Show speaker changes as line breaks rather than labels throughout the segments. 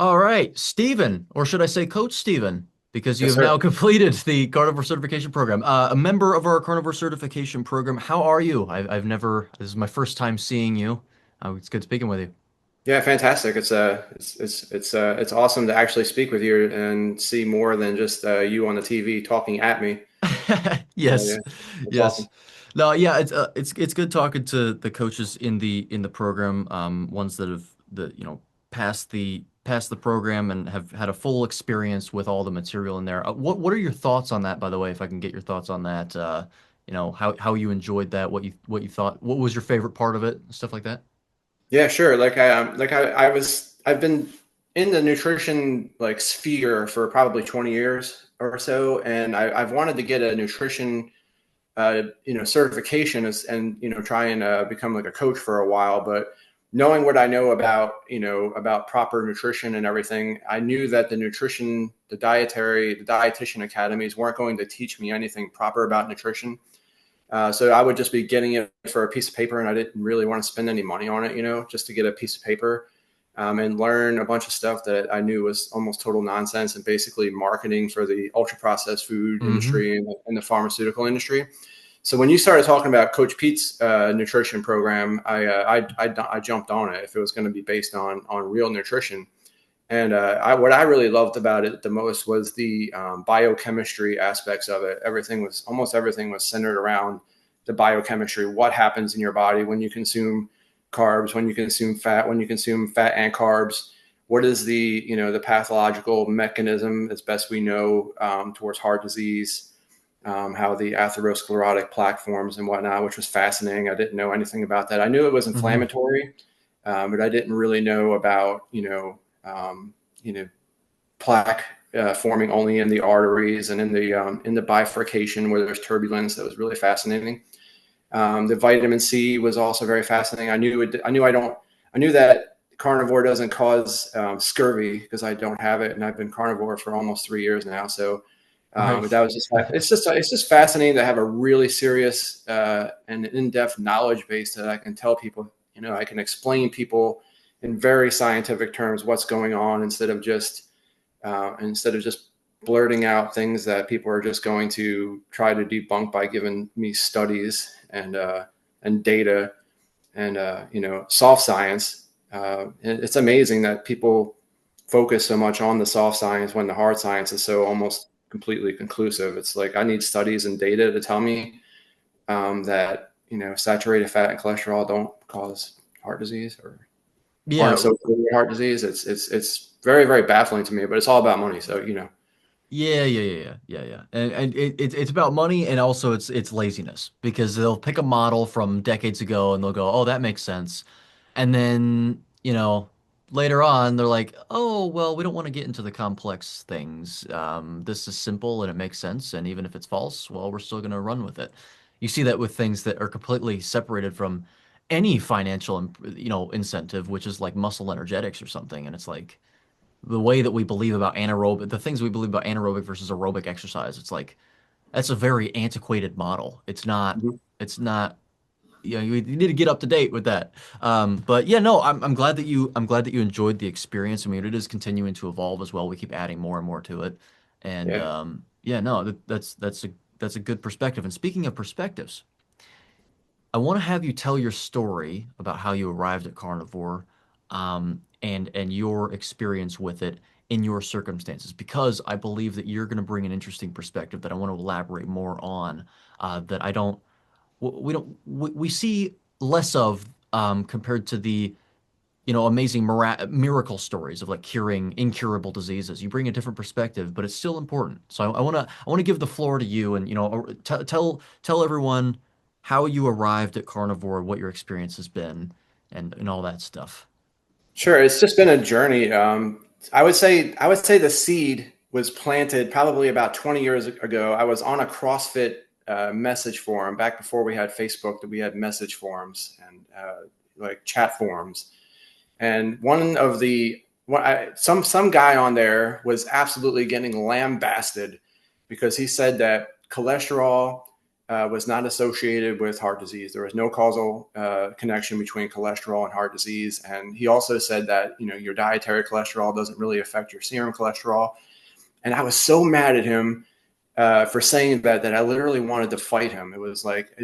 All right, Stephen, or should I say Coach Stephen, because you
Yes,
have
sir.
now completed the Carnivore Certification Program. A member of our Carnivore Certification Program. How are you? I've never, this is my first time seeing you. It's good speaking with you.
Yeah, fantastic. It's awesome to actually speak with you and see more than just you on the TV talking at me.
Yes,
Yeah, that's
yes.
awesome.
No, yeah, it's good talking to the coaches in the program, ones that have passed the program and have had a full experience with all the material in there. What are your thoughts on that, by the way? If I can get your thoughts on that, how you enjoyed that, what you thought, what was your favorite part of it, stuff like that.
Yeah, sure. I've been in the nutrition like sphere for probably 20 years or so, and I've wanted to get a nutrition certification and try and become like a coach for a while. But knowing what I know about about proper nutrition and everything, I knew that the dietitian academies weren't going to teach me anything proper about nutrition. So I would just be getting it for a piece of paper, and I didn't really want to spend any money on it, just to get a piece of paper and learn a bunch of stuff that I knew was almost total nonsense and basically marketing for the ultra processed food
Mm-hmm.
industry and the pharmaceutical industry. So when you started talking about Coach Pete's nutrition program, I jumped on it if it was going to be based on real nutrition. And what I really loved about it the most was the biochemistry aspects of it. Almost everything was centered around the biochemistry. What happens in your body when you consume carbs, when you consume fat and carbs? What is the pathological mechanism, as best we know, towards heart disease? How the atherosclerotic plaque forms and whatnot, which was fascinating. I didn't know anything about that. I knew it was
Mm-hmm.
inflammatory, but I didn't really know about um, you know, plaque forming only in the arteries and in the bifurcation where there's turbulence. That was really fascinating. The vitamin C was also very fascinating. I knew that carnivore doesn't cause scurvy because I don't have it, and I've been carnivore for almost 3 years now. So
Right.
that was just it's just fascinating to have a really serious and in-depth knowledge base that I can tell people. I can explain people in very scientific terms what's going on instead of just blurting out things that people are just going to try to debunk by giving me studies and data and soft science. It's amazing that people focus so much on the soft science when the hard science is so almost completely conclusive. It's like I need studies and data to tell me that saturated fat and cholesterol don't cause heart disease or aren't
Yeah.
associated with heart disease. It's very very baffling to me, but it's all about money. So
Yeah. And it's about money, and also it's laziness, because they'll pick a model from decades ago and they'll go, "Oh, that makes sense." And then, later on they're like, "Oh, well, we don't want to get into the complex things. This is simple and it makes sense, and even if it's false, well, we're still going to run with it." You see that with things that are completely separated from any financial, incentive, which is like muscle energetics or something, and it's like the way that we believe about anaerobic, the things we believe about anaerobic versus aerobic exercise, it's like that's a very antiquated model. It's not, you need to get up to date with that. But yeah, no, I'm glad that you enjoyed the experience. I mean, it is continuing to evolve as well. We keep adding more and more to it. And
yeah.
yeah, no, that's a good perspective. And speaking of perspectives, I want to have you tell your story about how you arrived at Carnivore, and your experience with it in your circumstances, because I believe that you're going to bring an interesting perspective that I want to elaborate more on, that I don't we don't we see less of, compared to the amazing miracle stories of like curing incurable diseases. You bring a different perspective, but it's still important. So I want to give the floor to you, and tell everyone how you arrived at Carnivore, what your experience has been, and all that stuff.
Sure, it's just been a journey. I would say the seed was planted probably about 20 years ago. I was on a CrossFit message forum back before we had Facebook. That we had message forums and like chat forums. And one of the some guy on there was absolutely getting lambasted because he said that cholesterol was not associated with heart disease. There was no causal connection between cholesterol and heart disease. And he also said that, your dietary cholesterol doesn't really affect your serum cholesterol. And I was so mad at him for saying that I literally wanted to fight him. It was like,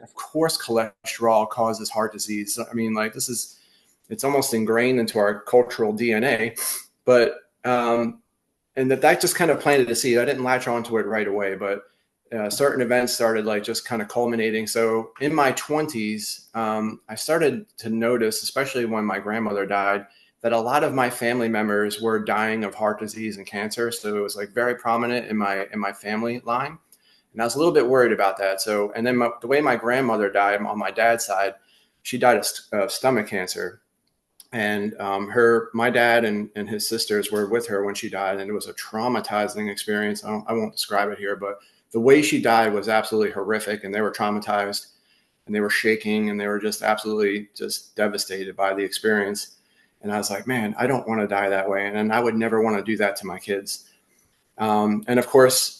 of course, cholesterol causes heart disease. I mean, like, it's almost ingrained into our cultural DNA. But and that just kind of planted a seed. I didn't latch onto it right away, but certain events started like just kind of culminating. So in my 20s, I started to notice, especially when my grandmother died, that a lot of my family members were dying of heart disease and cancer. So it was like very prominent in my family line. And I was a little bit worried about that. So, and then the way my grandmother died on my dad's side, she died of stomach cancer. And my dad and his sisters were with her when she died, and it was a traumatizing experience. I won't describe it here, but the way she died was absolutely horrific, and they were traumatized, and they were shaking, and they were just absolutely just devastated by the experience. And I was like, man, I don't want to die that way, and I would never want to do that to my kids. And of course,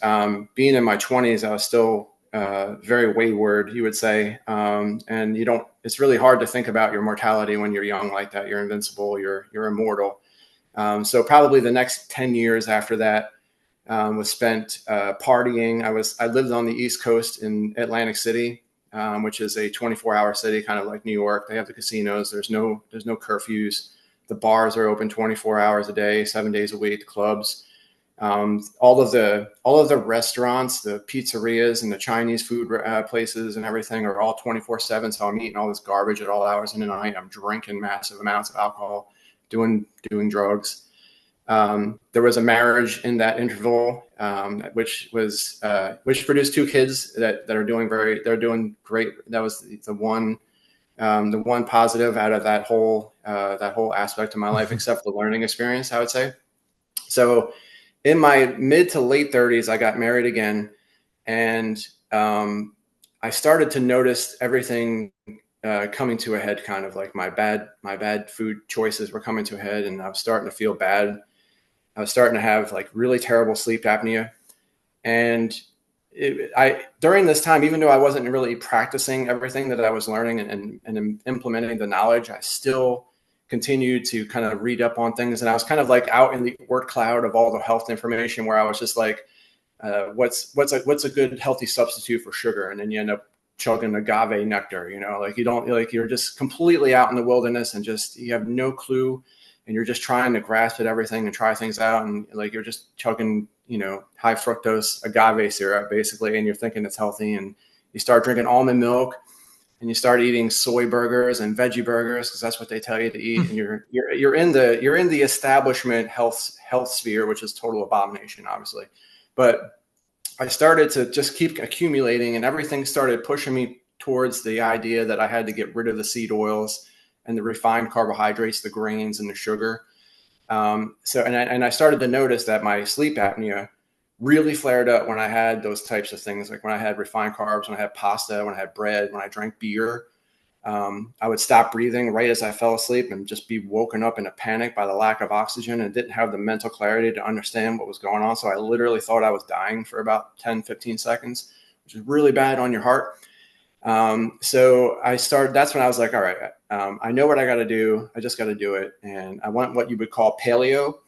being in my 20s, I was still very wayward, you would say. And it's really hard to think about your mortality when you're young like that. You're invincible, you're immortal. So probably the next 10 years after that was spent partying. I lived on the East Coast in Atlantic City, which is a 24-hour city, kind of like New York. They have the casinos. There's no curfews. The bars are open 24 hours a day, 7 days a week, the clubs. All of the restaurants, the pizzerias and the Chinese food places and everything are all 24/7. So I'm eating all this garbage at all hours of the night. I'm drinking massive amounts of alcohol, doing drugs. There was a marriage in that interval, which produced two kids that are doing great. That was the one positive out of that whole aspect of my life, except the learning experience, I would say. So in my mid to late 30s, I got married again, and I started to notice everything coming to a head. Kind of like my bad food choices were coming to a head, and I was starting to feel bad. I was starting to have like really terrible sleep apnea, and during this time, even though I wasn't really practicing everything that I was learning and implementing the knowledge, I still continued to kind of read up on things. And I was kind of like out in the word cloud of all the health information, where I was just like, what's a good healthy substitute for sugar? And then you end up chugging agave nectar, like you're just completely out in the wilderness and just, you have no clue. And you're just trying to grasp at everything and try things out. And like, you're just chugging, high fructose agave syrup basically. And you're thinking it's healthy, and you start drinking almond milk, and you start eating soy burgers and veggie burgers, because that's what they tell you to eat. And you're in the establishment health sphere, which is total abomination, obviously. But I started to just keep accumulating, and everything started pushing me towards the idea that I had to get rid of the seed oils and the refined carbohydrates, the grains and the sugar. And I started to notice that my sleep apnea really flared up when I had those types of things, like when I had refined carbs, when I had pasta, when I had bread, when I drank beer. I would stop breathing right as I fell asleep and just be woken up in a panic by the lack of oxygen, and didn't have the mental clarity to understand what was going on. So I literally thought I was dying for about 10, 15 seconds, which is really bad on your heart. So that's when I was like, all right, I know what I got to do. I just got to do it. And I want what you would call paleo.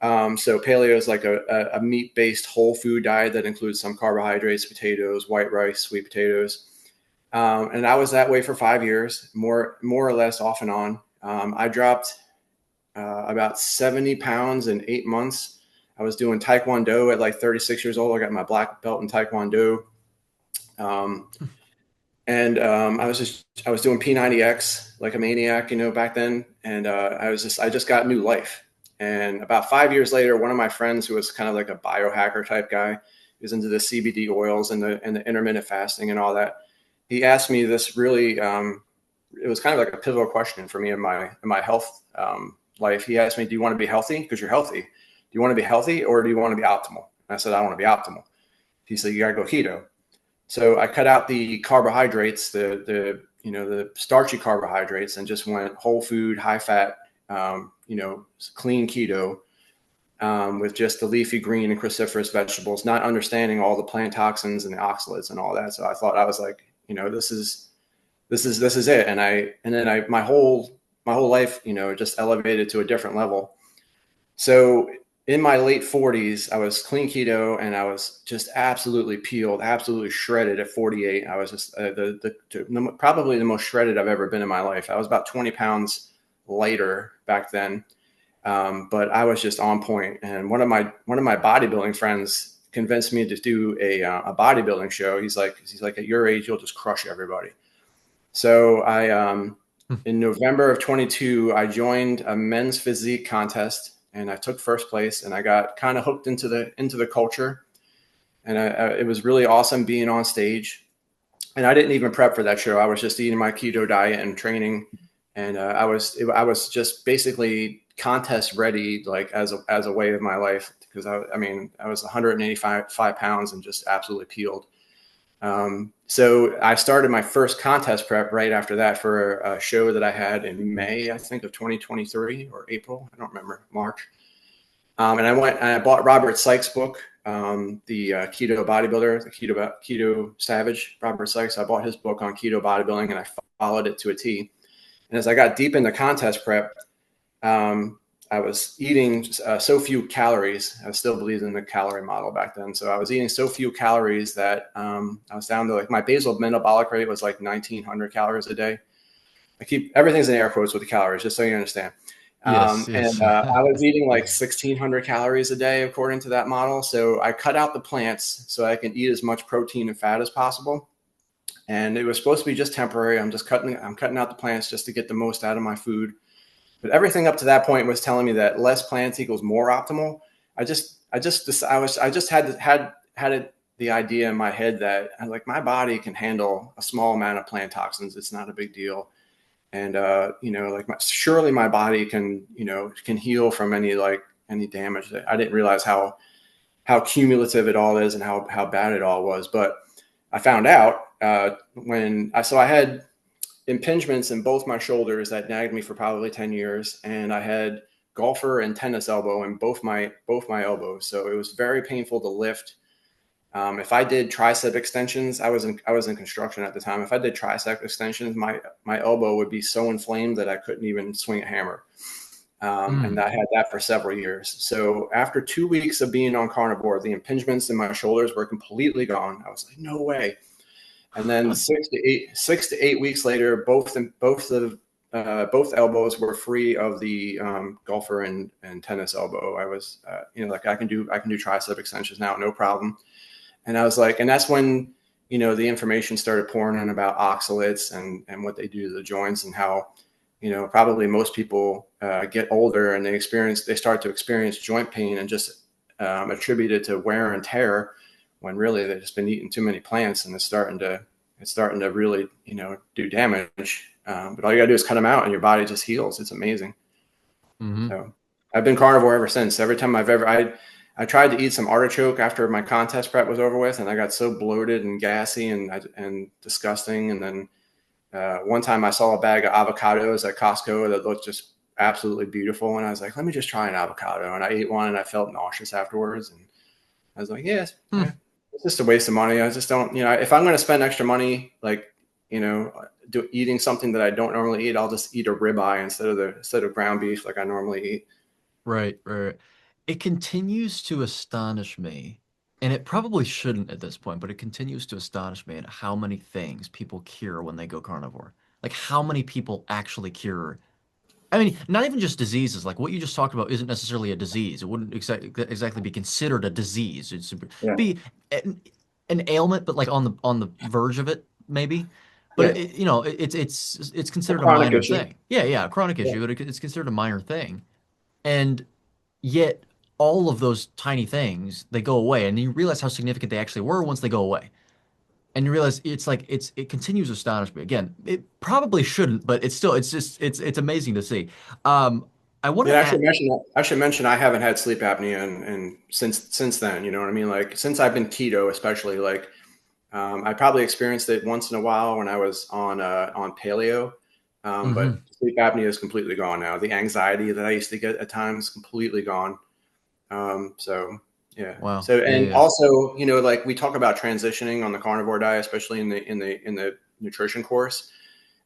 So paleo is like a meat-based whole food diet that includes some carbohydrates, potatoes, white rice, sweet potatoes. And I was that way for 5 years, more or less off and on. I dropped about 70 pounds in 8 months. I was doing Taekwondo at like 36 years old. I got my black belt in Taekwondo. I was doing P90X like a maniac, back then. And I just got new life. And about 5 years later, one of my friends, who was kind of like a biohacker type guy, he was into the CBD oils and the intermittent fasting and all that. He asked me this really, it was kind of like a pivotal question for me in my health life. He asked me, do you want to be healthy? Because you're healthy. Do you want to be healthy, or do you want to be optimal? And I said, I want to be optimal. He said, you got to go keto. So I cut out the carbohydrates, the starchy carbohydrates, and just went whole food, high fat, clean keto. with just the leafy green and cruciferous vegetables, not understanding all the plant toxins and the oxalates and all that. So I thought, I was like, this is it. And then my whole life, just elevated to a different level. So in my late 40s, I was clean keto and I was just absolutely peeled, absolutely shredded at 48. I was just probably the most shredded I've ever been in my life. I was about 20 pounds lighter back then, but I was just on point. And one of my bodybuilding friends convinced me to do a bodybuilding show. He's like, at your age, you'll just crush everybody. So in November of 22, I joined a men's physique contest and I took first place, and I got kind of hooked into the culture. And it was really awesome being on stage. And I didn't even prep for that show. I was just eating my keto diet and training. And I was just basically contest ready, like as a way of my life, because I was 185 pounds and just absolutely peeled. So I started my first contest prep right after that for a show that I had in May, I think, of 2023, or April. I don't remember, March. And I went and I bought Robert Sykes' book, the Keto Bodybuilder, the Keto Savage, Robert Sykes. I bought his book on keto bodybuilding and I followed it to a T. And as I got deep into contest prep, I was eating so few calories. I still believed in the calorie model back then. So I was eating so few calories that I was down to, like, my basal metabolic rate was like 1,900 calories a day. Everything's in air quotes with the calories, just so you understand.
Yes,
And
yes.
I was eating like 1,600 calories a day according to that model. So I cut out the plants so I can eat as much protein and fat as possible. And it was supposed to be just temporary. I'm cutting out the plants just to get the most out of my food. But everything up to that point was telling me that less plants equals more optimal. I just had the idea in my head that like my body can handle a small amount of plant toxins. It's not a big deal. And like surely my body can heal from any damage. I didn't realize how cumulative it all is and how bad it all was. But I found out I had impingements in both my shoulders that nagged me for probably 10 years, and I had golfer and tennis elbow in both my elbows. So it was very painful to lift. If I did tricep extensions, I was in construction at the time. If I did tricep extensions, my elbow would be so inflamed that I couldn't even swing a hammer. And
Mm.
I had that for several years. So after 2 weeks of being on carnivore, the impingements in my shoulders were completely gone. I was like, no way. And then 6 to 8 weeks later, both elbows were free of the golfer and tennis elbow. I was, like, I can do tricep extensions now, no problem. And I was like, and that's when, the information started pouring in about oxalates and what they do to the joints, and how, probably most people get older and they start to experience joint pain and just attribute it to wear and tear, when really they've just been eating too many plants and it's starting to really, do damage. But all you gotta do is cut them out and your body just heals. It's amazing.
Hmm.
So I've been carnivore ever since. Every time I tried to eat some artichoke after my contest prep was over with, and I got so bloated and gassy and disgusting. And then one time I saw a bag of avocados at Costco that looked just absolutely beautiful, and I was like, let me just try an avocado. And I ate one, and I felt nauseous afterwards. And I was like, yes, it's just a waste of money. I just don't, if I'm going to spend extra money, like, eating something that I don't normally eat, I'll just eat a ribeye instead of ground beef like I normally eat.
Right, right. It continues to astonish me, and it probably shouldn't at this point, but it continues to astonish me at how many things people cure when they go carnivore. Like how many people actually cure. I mean, not even just diseases. Like what you just talked about isn't necessarily a disease. It wouldn't exactly be considered a disease.
Yeah.
Be an, an ailment, but like on the verge of it, maybe. But
Yeah.
it's
A
considered a
chronic
minor
issue.
thing. Yeah, yeah, a chronic
Yeah.
issue, but it's considered a minor thing. And yet all of those tiny things, they go away, and you realize how significant they actually were once they go away. And you realize it continues to astonish me. Again, it probably shouldn't, but it's amazing to see. I want
And
to
I
add.
should mention I haven't had sleep apnea and since then, you know what I mean? Like since I've been keto, especially, like, I probably experienced it once in a while when I was on paleo. But
Mhm.
sleep apnea is completely gone now. The anxiety that I used to get at times completely gone. So yeah.
Wow.
So
Yeah,
and
yeah.
also, like we talk about transitioning on the carnivore diet, especially in the nutrition course.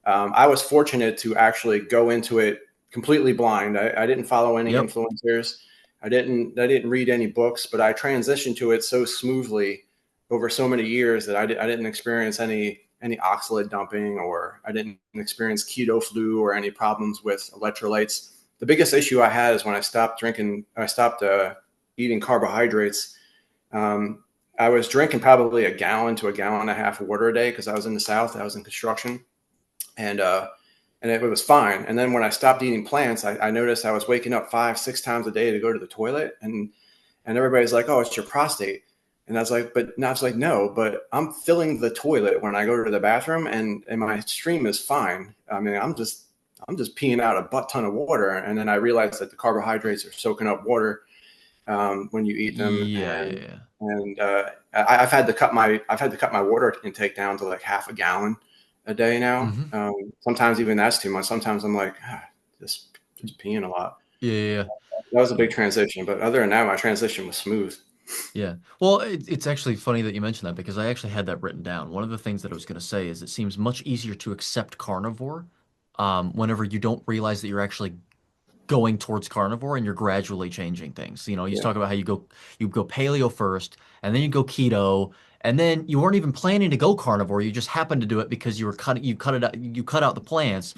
I was fortunate to actually go into it completely blind. I didn't follow any
Yep.
influencers. I didn't read any books, but I transitioned to it so smoothly over so many years that I didn't experience any oxalate dumping, or I didn't experience keto flu or any problems with electrolytes. The biggest issue I had is when I stopped eating carbohydrates. Um, I was drinking probably a gallon to a gallon and a half of water a day because I was in the South. I was in construction, and it was fine. And then when I stopped eating plants, I noticed I was waking up 5, 6 times a day to go to the toilet, and everybody's like, "Oh, it's your prostate." And I was like, no, but I'm filling the toilet when I go to the bathroom, and my stream is fine. I mean, I'm just peeing out a butt ton of water, and then I realized that the carbohydrates are soaking up water when you eat them,
Yeah, yeah,
and
yeah.
and I've had to cut my water intake down to like half a gallon a day now.
Hmm.
Sometimes even that's too much. Sometimes I'm like, just peeing a lot.
Yeah, yeah,
That was a
yeah.
big transition, but other than that, my transition was smooth.
Yeah. Well, it's actually funny that you mentioned that because I actually had that written down. One of the things that I was going to say is it seems much easier to accept carnivore whenever you don't realize that you're actually going towards carnivore and you're gradually changing things. You
Yeah,
talk about how you go paleo first, and then you go keto, and then you weren't even planning to go carnivore. You just happened to do it because you cut out the plants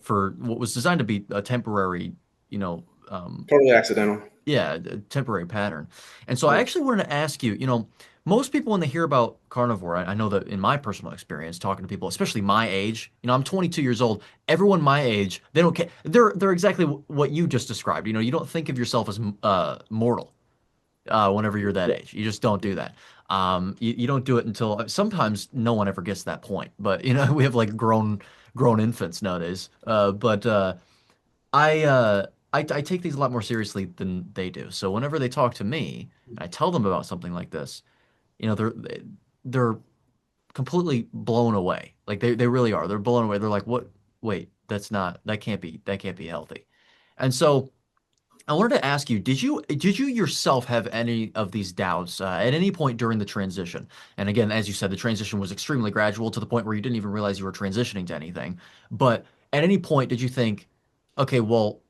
for what was designed to be a temporary, you know,
totally accidental.
yeah, a temporary pattern. And so I
Yeah,
actually wanted to ask you, most people when they hear about carnivore, I know that in my personal experience, talking to people, especially my age, I'm 22 years old. Everyone my age, they don't care. They're exactly what you just described. You don't think of yourself as mortal whenever you're that
yeah.
age. You just don't do that. You don't do it until sometimes no one ever gets to that point. But we have like grown infants nowadays. But I take these a lot more seriously than they do. So whenever they talk to me, and I tell them about something like this, they're completely blown away. Like they really are. They're blown away. They're like, "What? Wait, that can't be healthy." And so I wanted to ask you, did you yourself have any of these doubts at any point during the transition? And again, as you said, the transition was extremely gradual to the point where you didn't even realize you were transitioning to anything. But at any point, did you think, okay, well,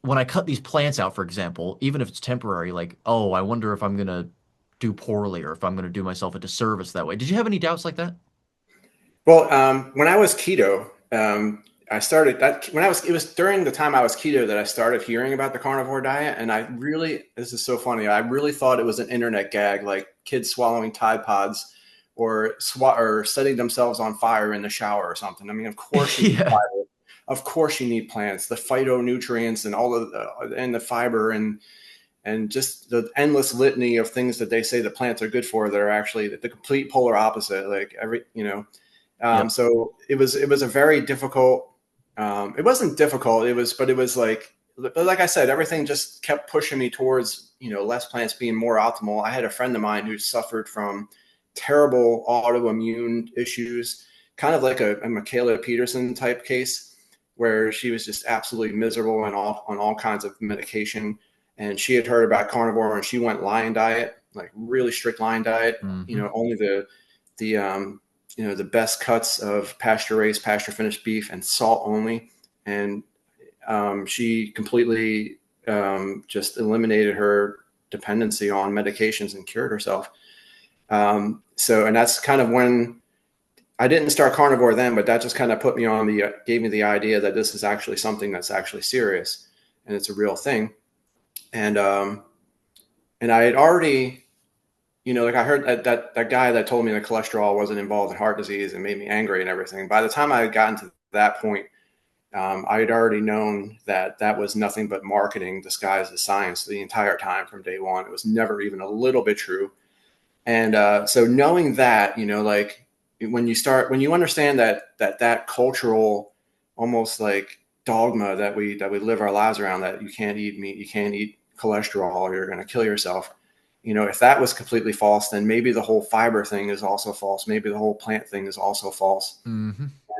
when I cut these plants out, for example, even if it's temporary, like, oh, I wonder if I'm gonna do poorly or if I'm gonna do myself a disservice that way. Did you have any doubts like that?
Well, when I was keto, I started that when I was. It was during the time I was keto that I started hearing about the carnivore diet, and this is so funny. I really thought it was an internet gag, like kids swallowing Tide Pods, or setting themselves on fire in the shower or something. I mean, of course you need
Yeah.
fiber, of course you need plants, the phytonutrients and all of the fiber and just the endless litany of things that they say the plants are good for that are actually the complete polar opposite. Like
Yep.
so it was a very difficult. It wasn't difficult. But it was like, but like I said, everything just kept pushing me towards less plants being more optimal. I had a friend of mine who suffered from terrible autoimmune issues, kind of like a Michaela Peterson type case, where she was just absolutely miserable and on all kinds of medication. And she had heard about carnivore, and she went lion diet, like really strict lion diet.
Hmm.
Only the the best cuts of pasture raised, pasture finished beef and salt only. And she completely just eliminated her dependency on medications and cured herself. And that's kind of when I didn't start carnivore then, but that just kind of gave me the idea that this is actually something that's actually serious and it's a real thing. And and I had already, like I heard that guy that told me that cholesterol wasn't involved in heart disease and made me angry and everything. By the time I had gotten to that point, I had already known that that was nothing but marketing disguised as science the entire time from day one. It was never even a little bit true. And so knowing that, like when you understand that cultural, almost like dogma that we live our lives around, that you can't eat meat, you can't eat cholesterol, or you're going to kill yourself. If that was completely false, then maybe the whole fiber thing is also false. Maybe the whole plant thing is also false.
Hmm.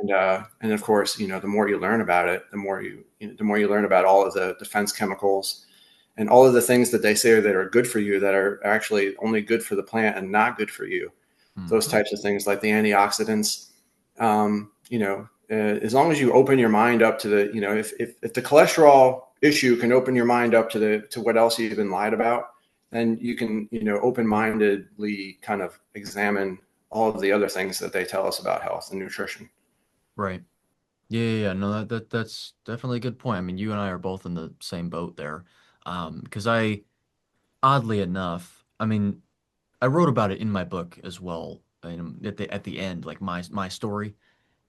And of course, the more you learn about it, the more you learn about all of the defense chemicals, and all of the things that they say that are good for you that are actually only good for the plant and not good for you. Those
Hmm.
types of things like the antioxidants. As long as you open your mind up to the, if the cholesterol issue can open your mind up to what else you've been lied about, then you can, open-mindedly kind of examine all of the other things that they tell us about health and nutrition.
Right. Yeah. No, that's definitely a good point. I mean, you and I are both in the same boat there. Because oddly enough, I mean, I wrote about it in my book as well, at the end, like my story,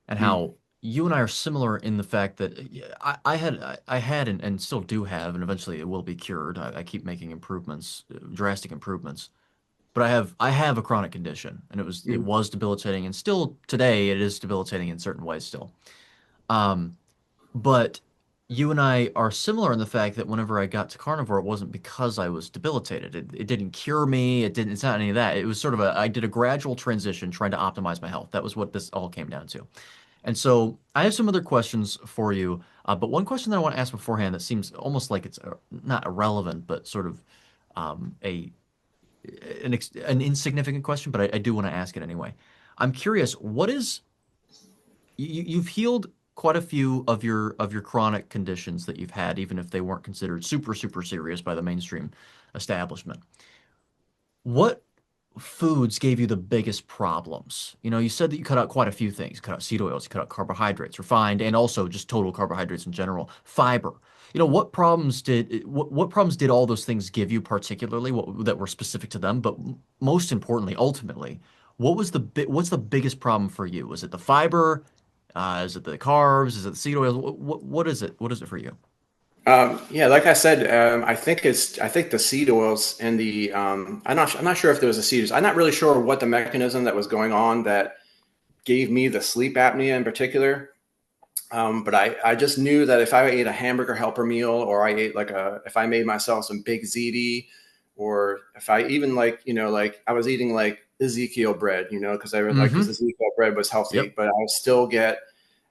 and
Mm,
how you and I are similar in the fact that yeah, I had and still do have, and eventually it will be cured. I keep making improvements, drastic improvements. But I have a chronic condition, and it
mm,
was debilitating, and still today it is debilitating in certain ways still. Um, but you and I are similar in the fact that whenever I got to carnivore, it wasn't because I was debilitated. It didn't cure me. It's not any of that. It was sort of I did a gradual transition trying to optimize my health. That was what this all came down to. And so I have some other questions for you. But one question that I want to ask beforehand that seems almost like it's not irrelevant, but sort of a an insignificant question, but I do want to ask it anyway. I'm curious, what is you've healed quite a few of your chronic conditions that you've had, even if they weren't considered super serious by the mainstream establishment. What foods gave you the biggest problems? You know, you said that you cut out quite a few things. You cut out seed oils, you cut out carbohydrates, refined, and also just total carbohydrates in general, fiber. You know, what problems did all those things give you particularly, that were specific to them? But most importantly, ultimately, what's the biggest problem for you? Was it the fiber? Is it the carbs? Is it the seed oils? What is it? What is it for you?
yeah, like I said, I think the seed oils and I'm not sure if there was a seed. I'm not really sure what the mechanism that was going on that gave me the sleep apnea in particular. But I just knew that if I ate a hamburger helper meal, or I ate if I made myself some big ziti, or if I even like I was eating like Ezekiel bread, because
Mm-hmm.
Ezekiel bread was healthy,
Yep.
but I would still get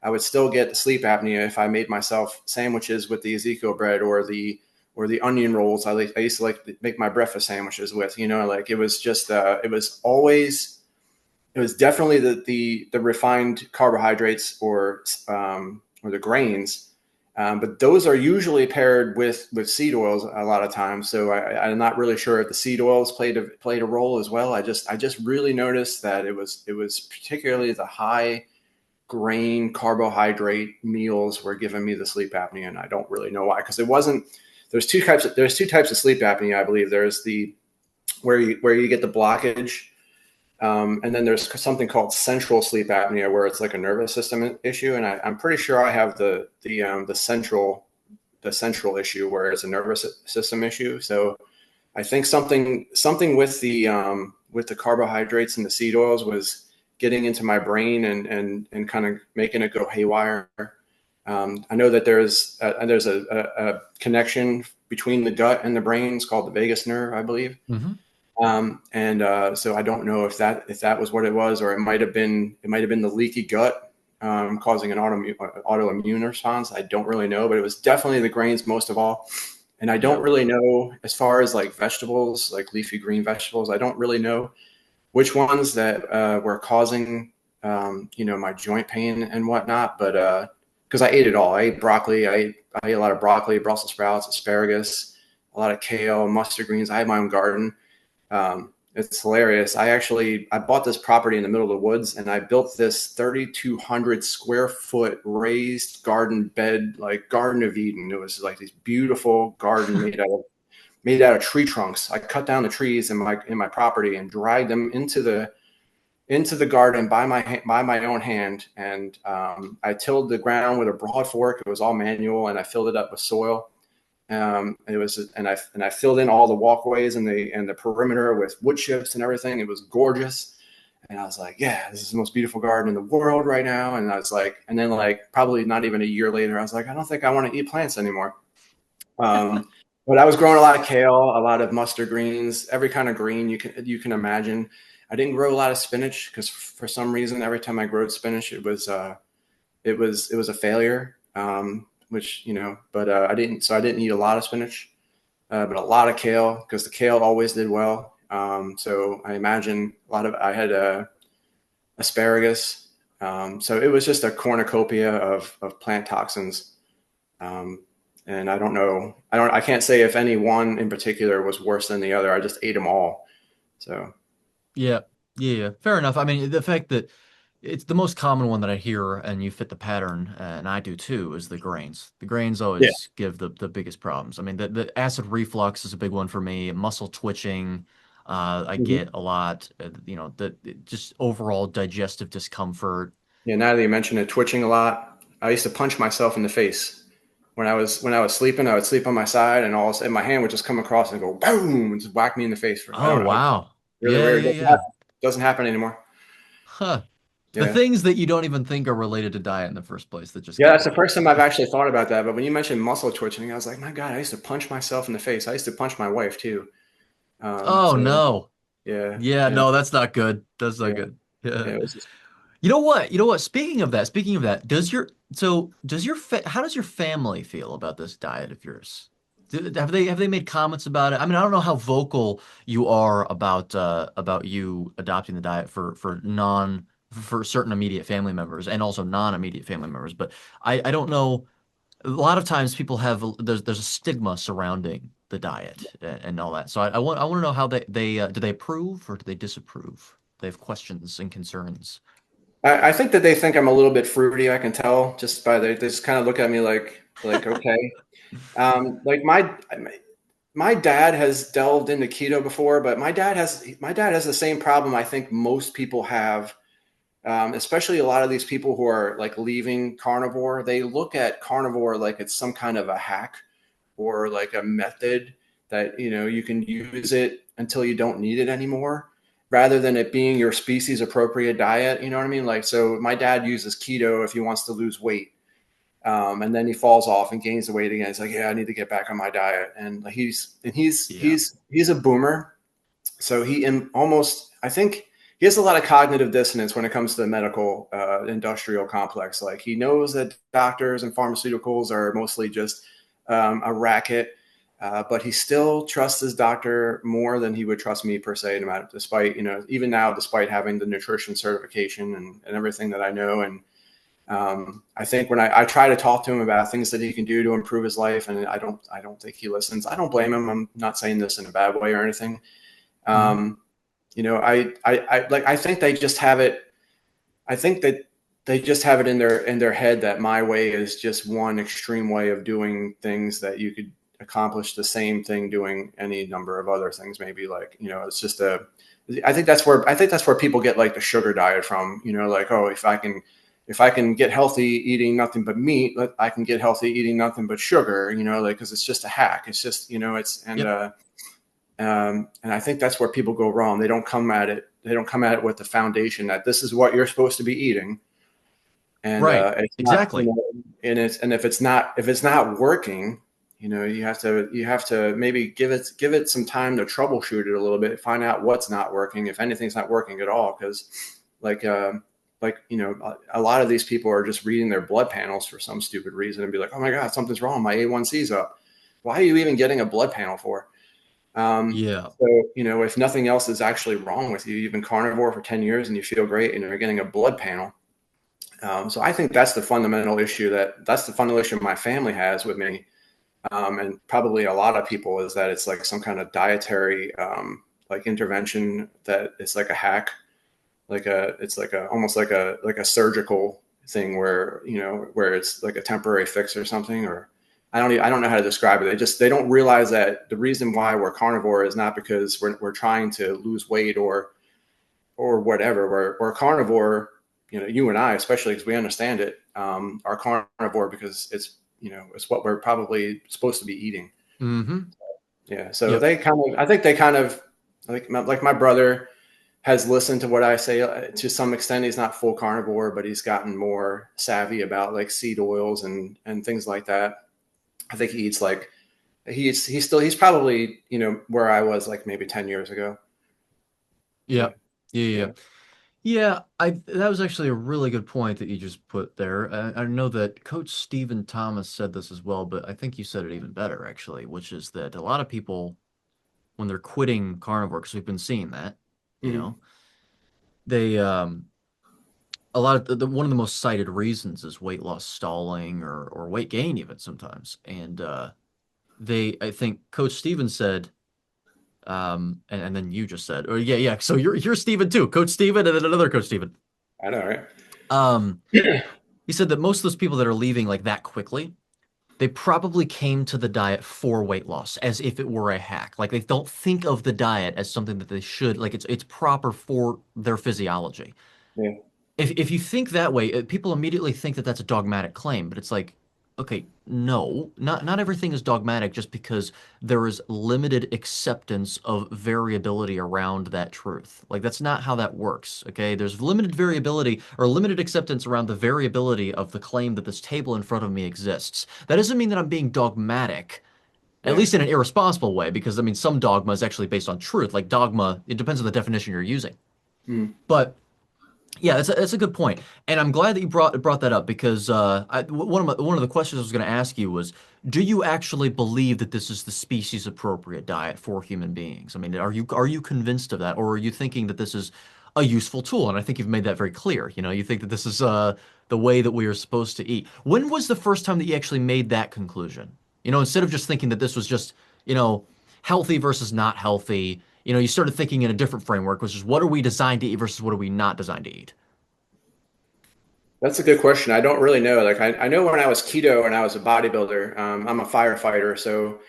the sleep apnea if I made myself sandwiches with the Ezekiel bread, or the onion rolls. I used to like to make my breakfast sandwiches with, like it was just it was definitely the refined carbohydrates, or the grains, but those are usually paired with seed oils a lot of times. So I'm not really sure if the seed oils played a role as well. I just really noticed that it was particularly the high grain carbohydrate meals were giving me the sleep apnea, and I don't really know why, because it wasn't. There's two types of sleep apnea, I believe. There's the where you get the blockage, and then there's something called central sleep apnea, where it's like a nervous system issue. And I'm pretty sure I have the central issue, where it's a nervous system issue. So I think something with the carbohydrates and the seed oils was getting into my brain, and kind of making it go haywire. I know that there's a connection between the gut and the brain. It's called the vagus nerve, I believe.
Mm-hmm.
And so I don't know if that was what it was, or it might have been the leaky gut, causing an autoimmune response. I don't really know, but it was definitely the grains most of all. And I don't
Yep.
really know, as far as like vegetables, like leafy green vegetables, I don't really know which ones that were causing my joint pain and whatnot. But because I ate it all, I ate broccoli, I ate a lot of broccoli, Brussels sprouts, asparagus, a lot of kale, mustard greens. I had my own garden. It's hilarious. I bought this property in the middle of the woods, and I built this 3,200 square foot raised garden bed, like Garden of Eden. It was like this beautiful garden made out of tree trunks. I cut down the trees in my property and dragged them into the garden by my own hand, and I tilled the ground with a broad fork. It was all manual, and I filled it up with soil. It was, and I filled in all the walkways and the perimeter with wood chips and everything. It was gorgeous, and I was like, yeah, this is the most beautiful garden in the world right now. And I was like, and then like probably not even a year later, I was like, I don't think I want to eat plants anymore. Um, but I was growing a lot of kale, a lot of mustard greens, every kind of green you can imagine. I didn't grow a lot of spinach, because for some reason every time I grew spinach, it was a failure. Which, but I didn't eat a lot of spinach. but a lot of kale because the kale always did well. So I imagine I had asparagus. So it was just a cornucopia of plant toxins. Um, and I don't know, I can't say if any one in particular was worse than the other. I just ate them all. So
Yeah, yeah, fair enough. I mean, the fact that it's the most common one that I hear, and you fit the pattern, and I do too, is the grains. The grains
yeah.
always give the biggest problems. I mean, the acid reflux is a big one for me. Muscle twitching, I
Mhm.
get a lot. Just overall digestive discomfort.
Yeah. Now that you mention it, twitching a lot, I used to punch myself in the face when I was sleeping. I would sleep on my side, and all of a sudden my hand would just come across and go boom, and just whack me in the face. I
Oh
don't know.
wow,
Really
yeah,
weird.
yeah, yeah.
Doesn't happen anymore.
Huh. The
Yeah.
things that you don't even think are related to diet in the first place that just
Yeah,
go
that's the
away.
first time I've actually thought about that. But when you mentioned muscle twitching, I was like, my God, I used to punch myself in the face. I used to punch my wife too.
Oh
So
no.
yeah,
Yeah,
and
no, that's not good. That's not
yeah,
good. Yeah.
yeah, it was just.
You know what? You know what? Speaking of that, does your fa how does your family feel about this diet of yours? Have they made comments about it? I mean, I don't know how vocal you are about you adopting the diet for certain immediate family members and also non-immediate family members, but I don't know. A lot of times people have there's a stigma surrounding the diet and all that. So I want to know how they do they approve or do they disapprove? They have questions and concerns.
I think that they think I'm a little bit fruity. I can tell just by they just kind of look at me like okay. Like my dad has delved into keto before, but my dad has the same problem I think most people have. Especially a lot of these people who are like leaving carnivore, they look at carnivore like it's some kind of a hack or like a method that you can use it until you don't need it anymore, rather than it being your species appropriate diet. You know what I mean? Like, so my dad uses keto if he wants to lose weight, and then he falls off and gains the weight again. He's like, yeah, I need to get back on my diet, and
Yeah.
he's a boomer, so almost, I think he has a lot of cognitive dissonance when it comes to the medical industrial complex. Like, he knows that doctors and pharmaceuticals are mostly just a racket, but he still trusts his doctor more than he would trust me per se, no matter, despite, even now, despite having the nutrition certification and everything that I know. And I think when I try to talk to him about things that he can do to improve his life, and I don't think he listens. I don't blame him. I'm not saying this in a bad way or anything.
Hmm.
Um, I think they just have it. I think that they just have it in their head that my way is just one extreme way of doing things, that you could accomplish the same thing doing any number of other things. Maybe, like, it's just a. I think that's where people get like the sugar diet from. Like, oh, if I can get healthy eating nothing but meat, I can get healthy eating nothing but sugar. Like, because it's just a hack. It's just, it's
Yep.
and I think that's where people go wrong. They don't come at it. They don't come at it with the foundation that this is what you're supposed to be eating, and
Right.
it's not.
Exactly.
And if it's not working, you have to maybe give it some time to troubleshoot it a little bit, find out what's not working, if anything's not working at all. Because, like a lot of these people are just reading their blood panels for some stupid reason and be like, oh my God, something's wrong. My A1C's up. Why are you even getting a blood panel for?
Yeah.
So, if nothing else is actually wrong with you, you've been carnivore for 10 years and you feel great and you're getting a blood panel. So I think that's the fundamental issue that's the fundamental issue my family has with me. And probably a lot of people, is that it's like some kind of dietary, like intervention, that it's like a hack, it's like almost like a surgical thing where it's like a temporary fix or something, or I don't know how to describe it. They don't realize that the reason why we're carnivore is not because we're trying to lose weight or whatever. We're carnivore, you and I, especially, because we understand it, are carnivore because it's what we're probably supposed to be eating.
Hmm.
Yeah. So
Yep.
I think they kind of, like my brother has listened to what I say, to some extent. He's not full carnivore, but he's gotten more savvy about like seed oils and things like that. I think he eats like he's probably, where I was like maybe 10 years ago. Yeah.
Yep. Yeah. Yeah.
Yeah.
Yeah, I that was actually a really good point that you just put there. I know that Coach Stephen Thomas said this as well, but I think you said it even better actually, which is that a lot of people when they're quitting carnivore, because we've been seeing that, you
Hmm.
know, they a lot of one of the most cited reasons is weight loss stalling or weight gain even sometimes. And they I think Coach Stephen said and then you just said, or yeah. So you're Stephen too, Coach Stephen, and then another Coach Stephen.
I know, right?
Um, he said that most of those people that are leaving like that quickly, they probably came to the diet for weight loss, as if it were a hack. Like they don't think of the diet as something that they should, like it's proper for their physiology.
Yeah.
If you think that way, people immediately think that that's a dogmatic claim, but it's like, okay, no, not everything is dogmatic just because there is limited acceptance of variability around that truth. Like that's not how that works, okay? There's limited variability or limited acceptance around the variability of the claim that this table in front of me exists. That doesn't mean that I'm being dogmatic, at
Yeah.
least in an irresponsible way, because I mean some dogma is actually based on truth. Like dogma, it depends on the definition you're using.
Mm.
But yeah, that's a good point, and I'm glad that you brought that up because one of the questions I was going to ask you was, do you actually believe that this is the species appropriate diet for human beings? I mean, are you convinced of that, or are you thinking that this is a useful tool? And I think you've made that very clear. You know, you think that this is the way that we are supposed to eat. When was the first time that you actually made that conclusion? You know, instead of just thinking that this was just, you know, healthy versus not healthy, you know, you started thinking in a different framework, which is what are we designed to eat versus what are we not designed to eat?
That's a good question. I don't really know. Like I know when I was keto and I was a bodybuilder, I'm a firefighter. So,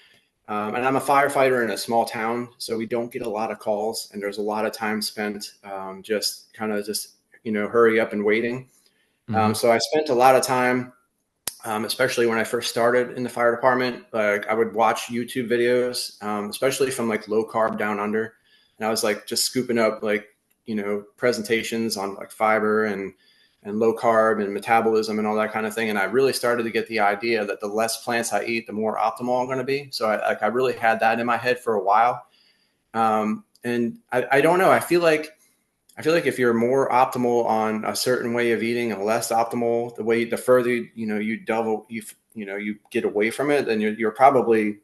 and I'm a firefighter in a small town. So we don't get a lot of calls and there's a lot of time spent just kind of just, hurry up and waiting.
Hmm.
So I spent a lot of time, especially when I first started in the fire department. Like I would watch YouTube videos, especially from like low carb down under. And I was like just scooping up like, presentations on like fiber and low carb and metabolism and all that kind of thing. And I really started to get the idea that the less plants I eat, the more optimal I'm going to be. So I really had that in my head for a while. And I don't know. I feel like if you're more optimal on a certain way of eating and less optimal, the further you get away from it, then you're probably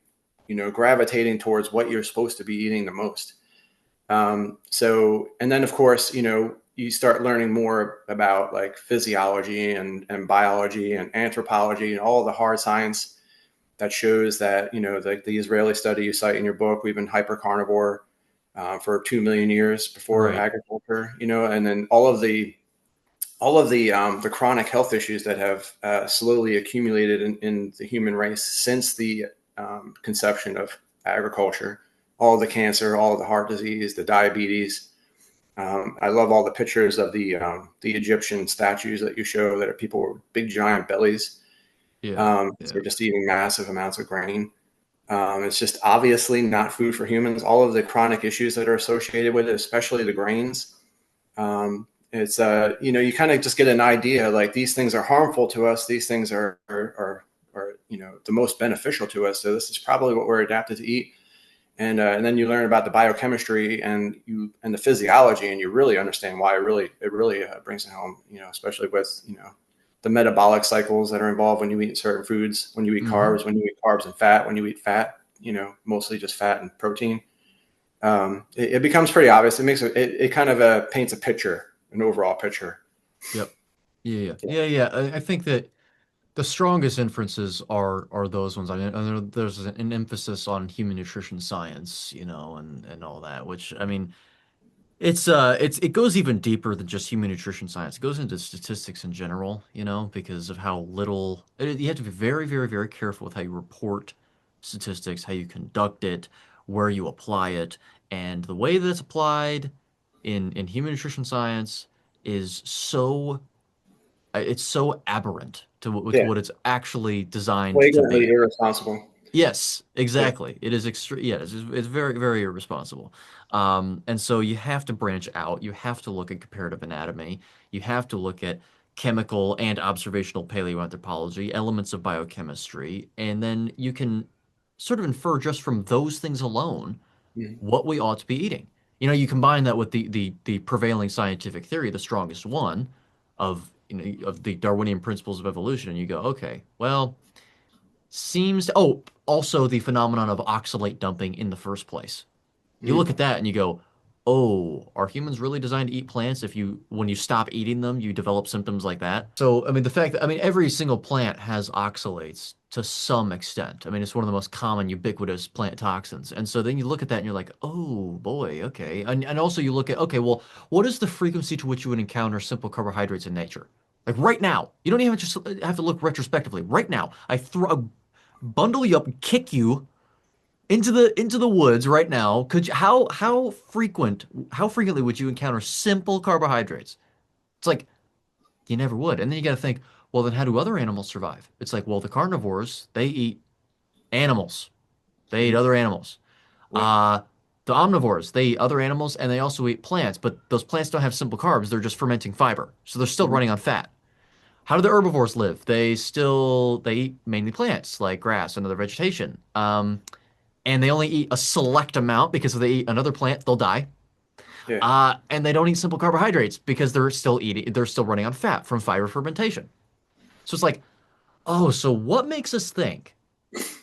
gravitating towards what you're supposed to be eating the most. So, and then of course, you start learning more about like physiology and biology and anthropology and all the hard science that shows that, like the Israeli study you cite in your book, we've been hyper carnivore for 2 million years before
Right.
agriculture, and then all of the chronic health issues that have slowly accumulated in the human race since the conception of agriculture, all of the cancer, all of the heart disease, the diabetes. I love all the pictures of the Egyptian statues that you show that are people with big giant bellies.
Yeah.
They're
Yeah.
just eating massive amounts of grain. It's just obviously not food for humans. All of the chronic issues that are associated with it, especially the grains. It's you kind of just get an idea like these things are harmful to us. These things are the most beneficial to us. So this is probably what we're adapted to eat. And then you learn about the biochemistry and the physiology, and you really understand why it really brings it home. Especially with the metabolic cycles that are involved when you eat certain foods, when you eat
Hmm.
carbs, when you eat carbs and fat, when you eat fat, mostly just fat and protein. It becomes pretty obvious. It kind of paints a picture, an overall picture.
Yep. Yeah. I think that the strongest inferences are those ones. I mean, there's an emphasis on human nutrition science, you know, and all that, which I mean, it goes even deeper than just human nutrition science. It goes into statistics in general, you know, because of how little you have to be very careful with how you report statistics, how you conduct it, where you apply it, and the way that it's applied in human nutrition science is so aberrant to
Yeah,
what it's actually designed to
flagrantly
be.
irresponsible.
Yes,
Yeah.
exactly. It is extreme. Yeah, it's very irresponsible. And so you have to branch out. You have to look at comparative anatomy. You have to look at chemical and observational paleoanthropology, elements of biochemistry, and then you can sort of infer just from those things alone
Mhm.
what we ought to be eating. You combine that with the prevailing scientific theory, the strongest one of the Darwinian principles of evolution, and you go, okay, well, oh, also the phenomenon of oxalate dumping in the first place. You look at
Mm.
that and you go, oh, are humans really designed to eat plants? When you stop eating them, you develop symptoms like that. So, I mean, the fact that, I mean, every single plant has oxalates to some extent. I mean, it's one of the most common ubiquitous plant toxins. And so then you look at that and you're like, oh boy, okay. And also you look at, okay, well, what is the frequency to which you would encounter simple carbohydrates in nature? Like right now, you don't even just have to look retrospectively. Right now, bundle you up and kick you into the woods right now. How frequently would you encounter simple carbohydrates? It's like you never would. And then you got to think, well, then how do other animals survive? It's like, well, the carnivores, they eat animals. They eat
Mm.
other animals.
Yeah.
Uh the omnivores, they eat other animals and they also eat plants, but those plants don't have simple carbs. They're just fermenting fiber. So they're still
Mhm.
running on fat. How do the herbivores live? They eat mainly plants like grass and other vegetation. And they only eat a select amount because if they eat another plant, they'll die.
Yeah.
And they don't eat simple carbohydrates because they're still running on fat from fiber fermentation. So it's like, oh, so what makes us think?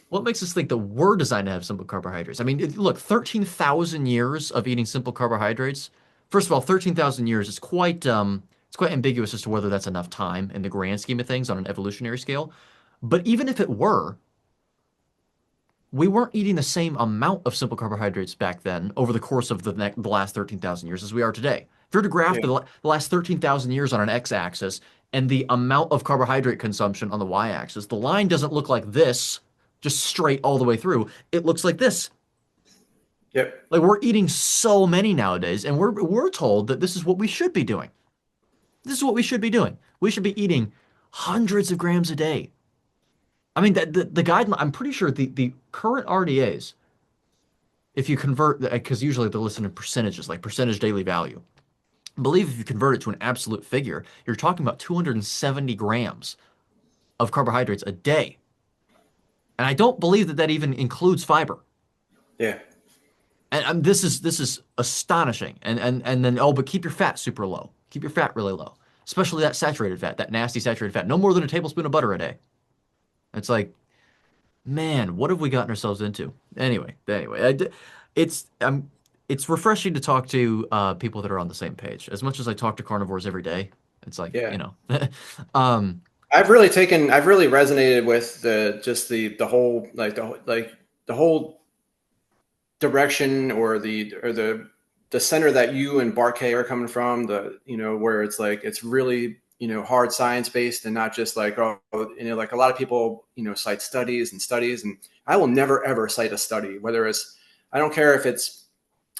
What makes us think that we're designed to have simple carbohydrates? I mean, look, 13,000 years of eating simple carbohydrates. First of all, 13,000 years is quite ambiguous as to whether that's enough time in the grand scheme of things on an evolutionary scale. But even if it were, we weren't eating the same amount of simple carbohydrates back then over the course of the last 13,000 years as we are today. If you were to graph
Yeah.
the last 13,000 years on an x-axis and the amount of carbohydrate consumption on the y-axis, the line doesn't look like this, just straight all the way through. It looks like this.
Yep.
Like we're eating so many nowadays, and we're told that this is what we should be doing. This is what we should be doing. We should be eating hundreds of grams a day. I mean, the guideline, I'm pretty sure the current RDAs, if you convert, because usually they're listed in percentages, like percentage daily value. I believe if you convert it to an absolute figure, you're talking about 270 grams of carbohydrates a day. And I don't believe that that even includes fiber.
Yeah.
And this is astonishing. And then but keep your fat super low. Keep your fat really low, especially that saturated fat, that nasty saturated fat. No more than a tablespoon of butter a day. It's like, man, what have we gotten ourselves into? Anyway, it's refreshing to talk to people that are on the same page. As much as I talk to carnivores every day, it's like,
Yeah.
um,
I've really resonated with the whole the whole direction or the center that you and Barkay are coming from, where it's like it's really hard science based and not just like, oh, like a lot of people cite studies and studies, and I will never ever cite a study, whether it's I don't care if it's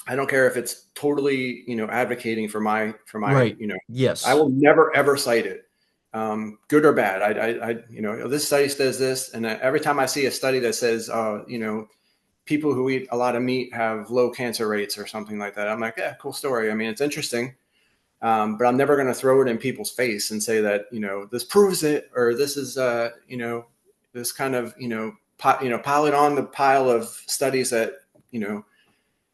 I don't care if it's totally advocating for my
right.
I
Yes.
will never ever cite it, good or bad. This study says this, and every time I see a study that says people who eat a lot of meat have low cancer rates or something like that, I'm like, yeah, cool story. I mean, it's interesting, but I'm never going to throw it in people's face and say that this proves it, or this is this kind of pile it on the pile of studies that you know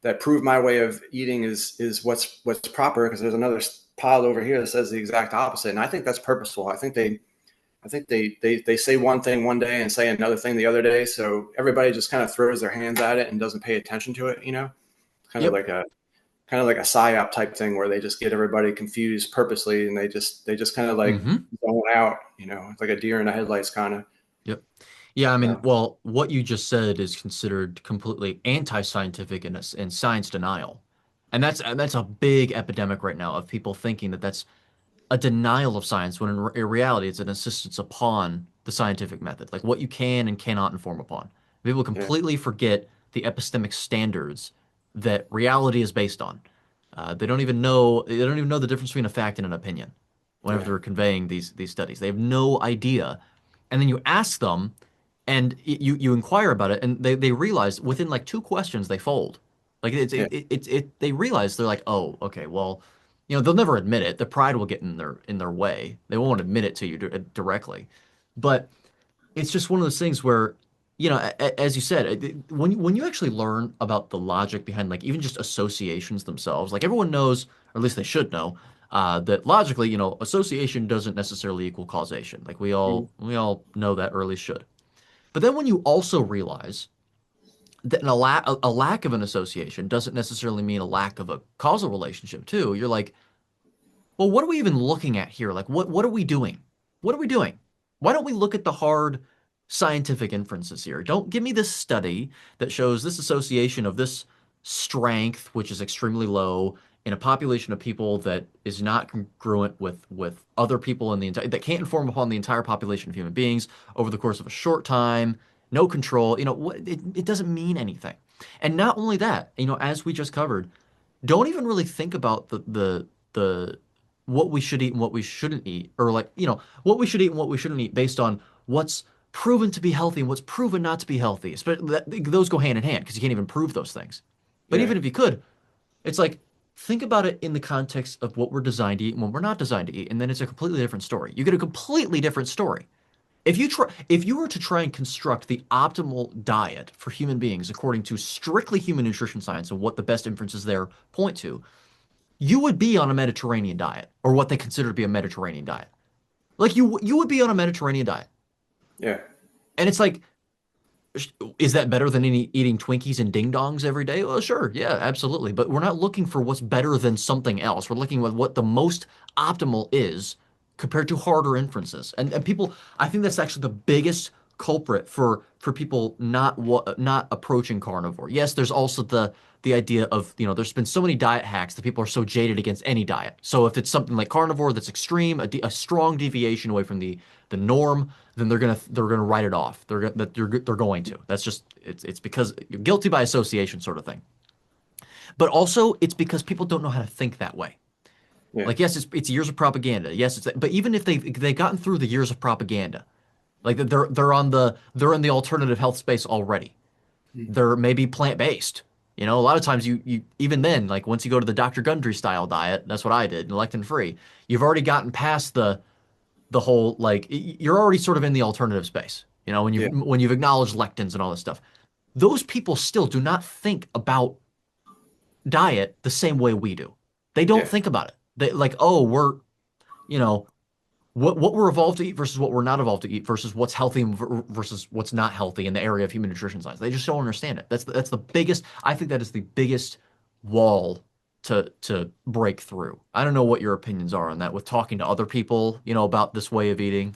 that prove my way of eating is what's proper, because there's another pile over here that says the exact opposite, and I think that's purposeful. I think they say one thing one day and say another thing the other day, so everybody just kind of throws their hands at it and doesn't pay attention to it. Kind of
Yep.
like a kind of like a psyop type thing where they just get everybody confused purposely, and they just kind of like
Mm-hmm.
zone out. It's like a deer in the headlights kind of.
Yep. Yeah, I mean,
So
well, what you just said is considered completely anti-scientific and science denial. And that's a big epidemic right now of people thinking that that's a denial of science when in reality it's an insistence upon the scientific method, like what you can and cannot inform upon. People
yeah,
completely forget the epistemic standards that reality is based on. They don't even know the difference between a fact and an opinion whenever
yeah,
they're conveying these studies. They have no idea. And then you ask them and you inquire about it and they realize within like two questions they fold. Like
yeah,
they realize they're like, "Oh, okay, well, they'll never admit it. The pride will get in their way. They won't admit it to you directly. But it's just one of those things where, as you said, when you actually learn about the logic behind like even just associations themselves, like everyone knows, or at least they should know, that logically, association doesn't necessarily equal causation. Like
Mhm.
we all know that, or at least should. But then when you also realize that a lack of an association doesn't necessarily mean a lack of a causal relationship too, you're like, well, what are we even looking at here? Like, what are we doing? What are we doing? Why don't we look at the hard scientific inferences here? Don't give me this study that shows this association of this strength, which is extremely low, in a population of people that is not congruent with other people in the entire that can't inform upon the entire population of human beings over the course of a short time, no control. It doesn't mean anything. And not only that, as we just covered, don't even really think about the what we should eat and what we shouldn't eat, or like, what we should eat and what we shouldn't eat based on what's proven to be healthy and what's proven not to be healthy. Especially those go hand in hand because you can't even prove those things. But
Yeah.
even if you could, it's like think about it in the context of what we're designed to eat and what we're not designed to eat, and then it's a completely different story. You get a completely different story. If you were to try and construct the optimal diet for human beings according to strictly human nutrition science and what the best inferences there point to, you would be on a Mediterranean diet, or what they consider to be a Mediterranean diet. Like you would be on a Mediterranean diet.
Yeah.
And it's like, is that better than eating Twinkies and ding dongs every day? Well, sure, yeah, absolutely. But we're not looking for what's better than something else. We're looking at what the most optimal is compared to harder inferences. And people, I think that's actually the biggest culprit for people not approaching carnivore. Yes, there's also the idea of, there's been so many diet hacks that people are so jaded against any diet. So if it's something like carnivore that's extreme, a strong deviation away from the norm, then they're gonna write it off. They're going to. That's just it's because you're guilty by association sort of thing. But also it's because people don't know how to think that way.
Yeah.
Like yes, it's years of propaganda. Yes, but even if they've gotten through the years of propaganda, like they're in the alternative health space already.
Mhm.
They're maybe plant-based. A lot of times you even then, like once you go to the Dr. Gundry style diet, that's what I did, lectin free. You've already gotten past the whole like you're already sort of in the alternative space.
Yeah.
When you've acknowledged lectins and all this stuff. Those people still do not think about diet the same way we do. They don't
Yeah.
think about it. They like, oh, you know, what we're evolved to eat versus what we're not evolved to eat versus what's healthy versus what's not healthy in the area of human nutrition science. They just don't understand it. That's the biggest. I think that is the biggest wall to break through. I don't know what your opinions are on that with talking to other people, about this way of eating.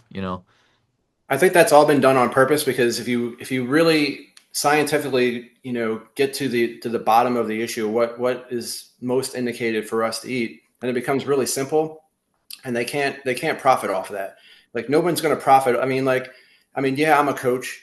I think that's all been done on purpose because if you really scientifically, get to the bottom of the issue, what is most indicated for us to eat, and it becomes really simple, and they can't profit off of that. Like no one's going to profit. Yeah, I'm a coach,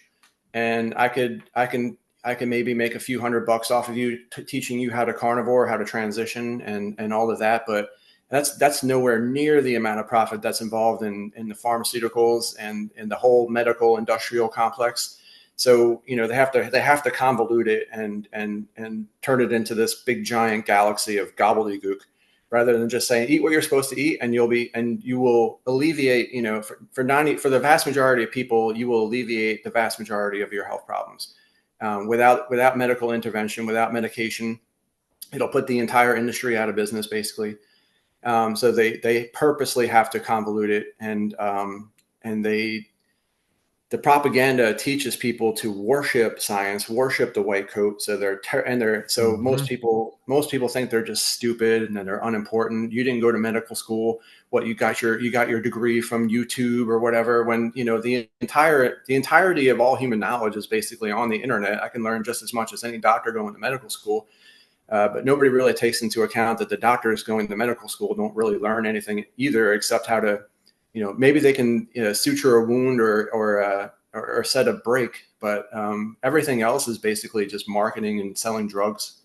and I can maybe make a few $100 off of you teaching you how to carnivore, how to transition, and all of that. But that's nowhere near the amount of profit that's involved in the pharmaceuticals and in the whole medical industrial complex. So they have to convolute it and turn it into this big giant galaxy of gobbledygook, rather than just saying eat what you're supposed to eat and you will alleviate, for the vast majority of people, you will alleviate the vast majority of your health problems, without medical intervention, without medication. It'll put the entire industry out of business, basically. So they purposely have to convolute it, and the propaganda teaches people to worship science, worship the white coat. So
Hmm.
most people think they're just stupid and that they're unimportant. You didn't go to medical school. What you got your degree from YouTube or whatever. When the entirety of all human knowledge is basically on the internet. I can learn just as much as any doctor going to medical school. But nobody really takes into account that the doctors going to medical school don't really learn anything either, except how to, maybe they can, suture a wound or set a break, but everything else is basically just marketing and selling drugs.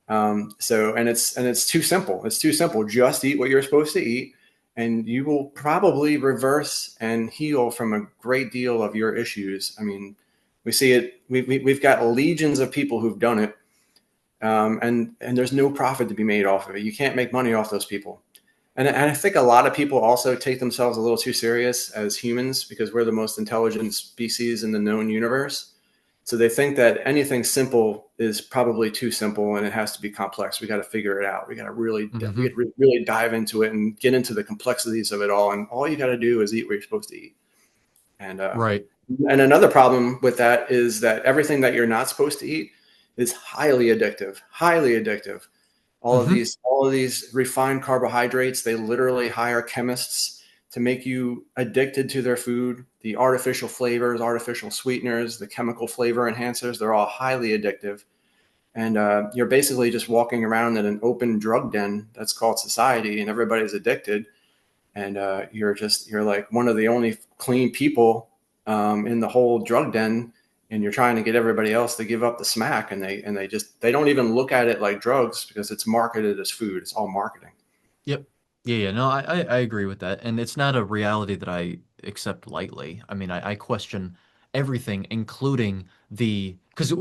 And it's too simple. It's too simple. Just eat what you're supposed to eat, and you will probably reverse and heal from a great deal of your issues. I mean, we see it. We've got legions of people who've done it, and there's no profit to be made off of it. You can't make money off those people. And I think a lot of people also take themselves a little too serious as humans because we're the most intelligent species in the known universe. So they think that anything simple is probably too simple and it has to be complex. We got to figure it out. We got to
Hmm.
really dive into it and get into the complexities of it all. And all you got to do is eat what you're supposed to eat. And
Right.
another problem with that is that everything that you're not supposed to eat is highly addictive, highly addictive.
Hmm.
All of these refined carbohydrates, they literally hire chemists to make you addicted to their food. The artificial flavors, artificial sweeteners, the chemical flavor enhancers, they're all highly addictive. And you're basically just walking around in an open drug den that's called society, and everybody's addicted. And you're like one of the only clean people in the whole drug den, and you're trying to get everybody else to give up the smack, and they don't even look at it like drugs because it's marketed as food. It's all marketing.
Yep. Yeah, yeah. No, I agree with that. And it's not a reality that I accept lightly. I mean, I question everything, including because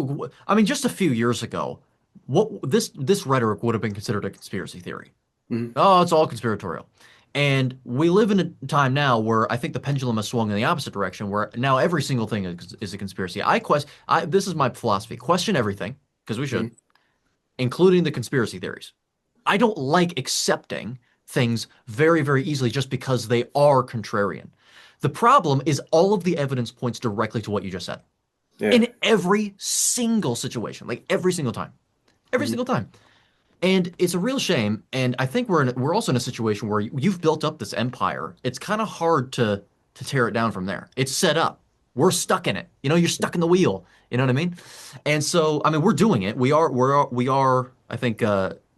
I mean, just a few years ago, what this rhetoric would have been considered a conspiracy theory.
Mm-hmm.
Oh, it's all conspiratorial. And we live in a time now where I think the pendulum has swung in the opposite direction, where now every single thing is a conspiracy. This is my philosophy. Question everything, because we should,
Mm-hmm.
including the conspiracy theories. I don't like accepting things very, very easily just because they are contrarian. The problem is all of the evidence points directly to what you just said
Yeah.
in every single situation, like every single time, every
Mm-hmm.
single time. And it's a real shame. And I think we're also in a situation where you've built up this empire. It's kind of hard to tear it down from there. It's set up. We're stuck in it. You know, you're stuck in the wheel. You know what I mean? And so, I mean, we're doing it. We are. I think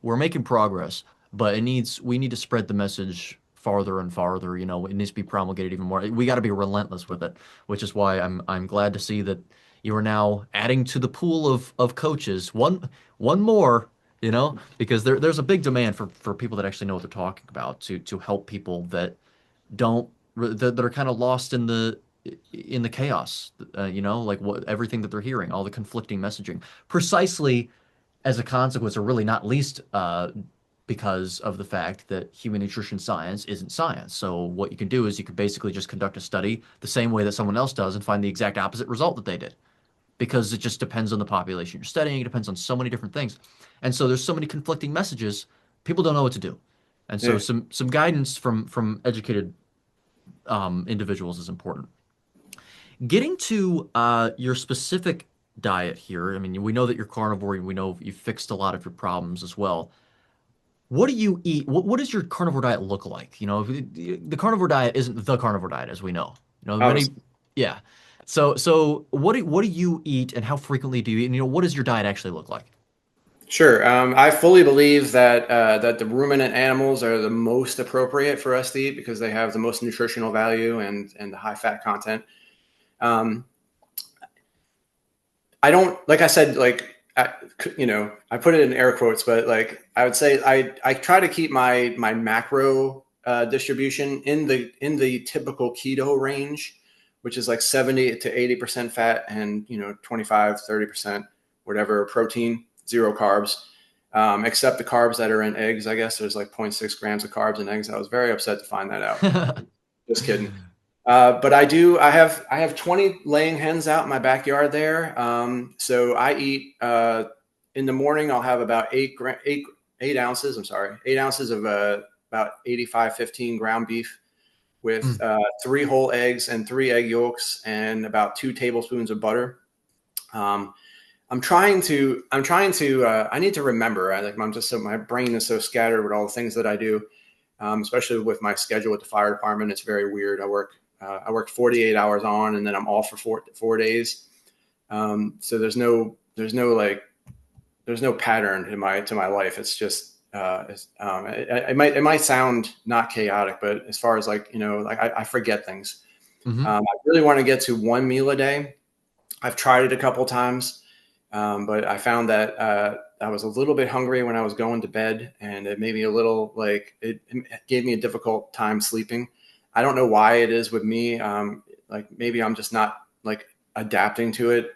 we're making progress, but we need to spread the message farther and farther. You know, it needs to be promulgated even more. We got to be relentless with it, which is why I'm glad to see that you are now adding to the pool of coaches. One more, you know, because there's a big demand for people that actually know what they're talking about to help people that don't that are kind of lost in the chaos, you know, like what everything that they're hearing, all the conflicting messaging, precisely as a consequence, or really not least because of the fact that human nutrition science isn't science. So what you can do is you can basically just conduct a study the same way that someone else does and find the exact opposite result that they did because it just depends on the population you're studying. It depends on so many different things. And so there's so many conflicting messages. People don't know what to do. And so
Yeah.
some guidance from educated individuals is important. Getting to your specific diet here, I mean, we know that you're carnivore. We know you've fixed a lot of your problems as well. What do you eat? What does your carnivore diet look like? You know, the carnivore diet isn't the carnivore diet as we know. You know, many,
Obviously.
yeah. So what do you eat and how frequently do you eat? And, you know, what does your diet actually look like?
Sure. I fully believe that the ruminant animals are the most appropriate for us to eat because they have the most nutritional value and the high fat content. Um, I don't, like I said, I put it in air quotes, but like I would say I try to keep my macro distribution in the typical keto range, which is like 70 to 80% fat and 25-30% whatever protein, zero carbs. Except the carbs that are in eggs. I guess there's like zero point 0.6 grams of carbs in eggs. I was very upset to find that out. Just kidding. But I have 20 laying hens out in my backyard there. So I eat in the morning. I'll have about 8 ounces. I'm sorry, 8 ounces of about 85-15 ground beef with
Mm.
3 whole eggs and 3 egg yolks and about 2 tablespoons of butter. Um, I need to remember. My brain is so scattered with all the things that I do, especially with my schedule with the fire department. It's very weird. I work 48 hours on, and then I'm off for 4 days. So there's no pattern to my life. It's just it might sound not chaotic, but as far as I forget things.
Hmm.
I really want to get to one meal a day. I've tried it a couple times, but I found that I was a little bit hungry when I was going to bed, and it made me a little it gave me a difficult time sleeping. I don't know why it is with me. Like maybe I'm just not like adapting to it,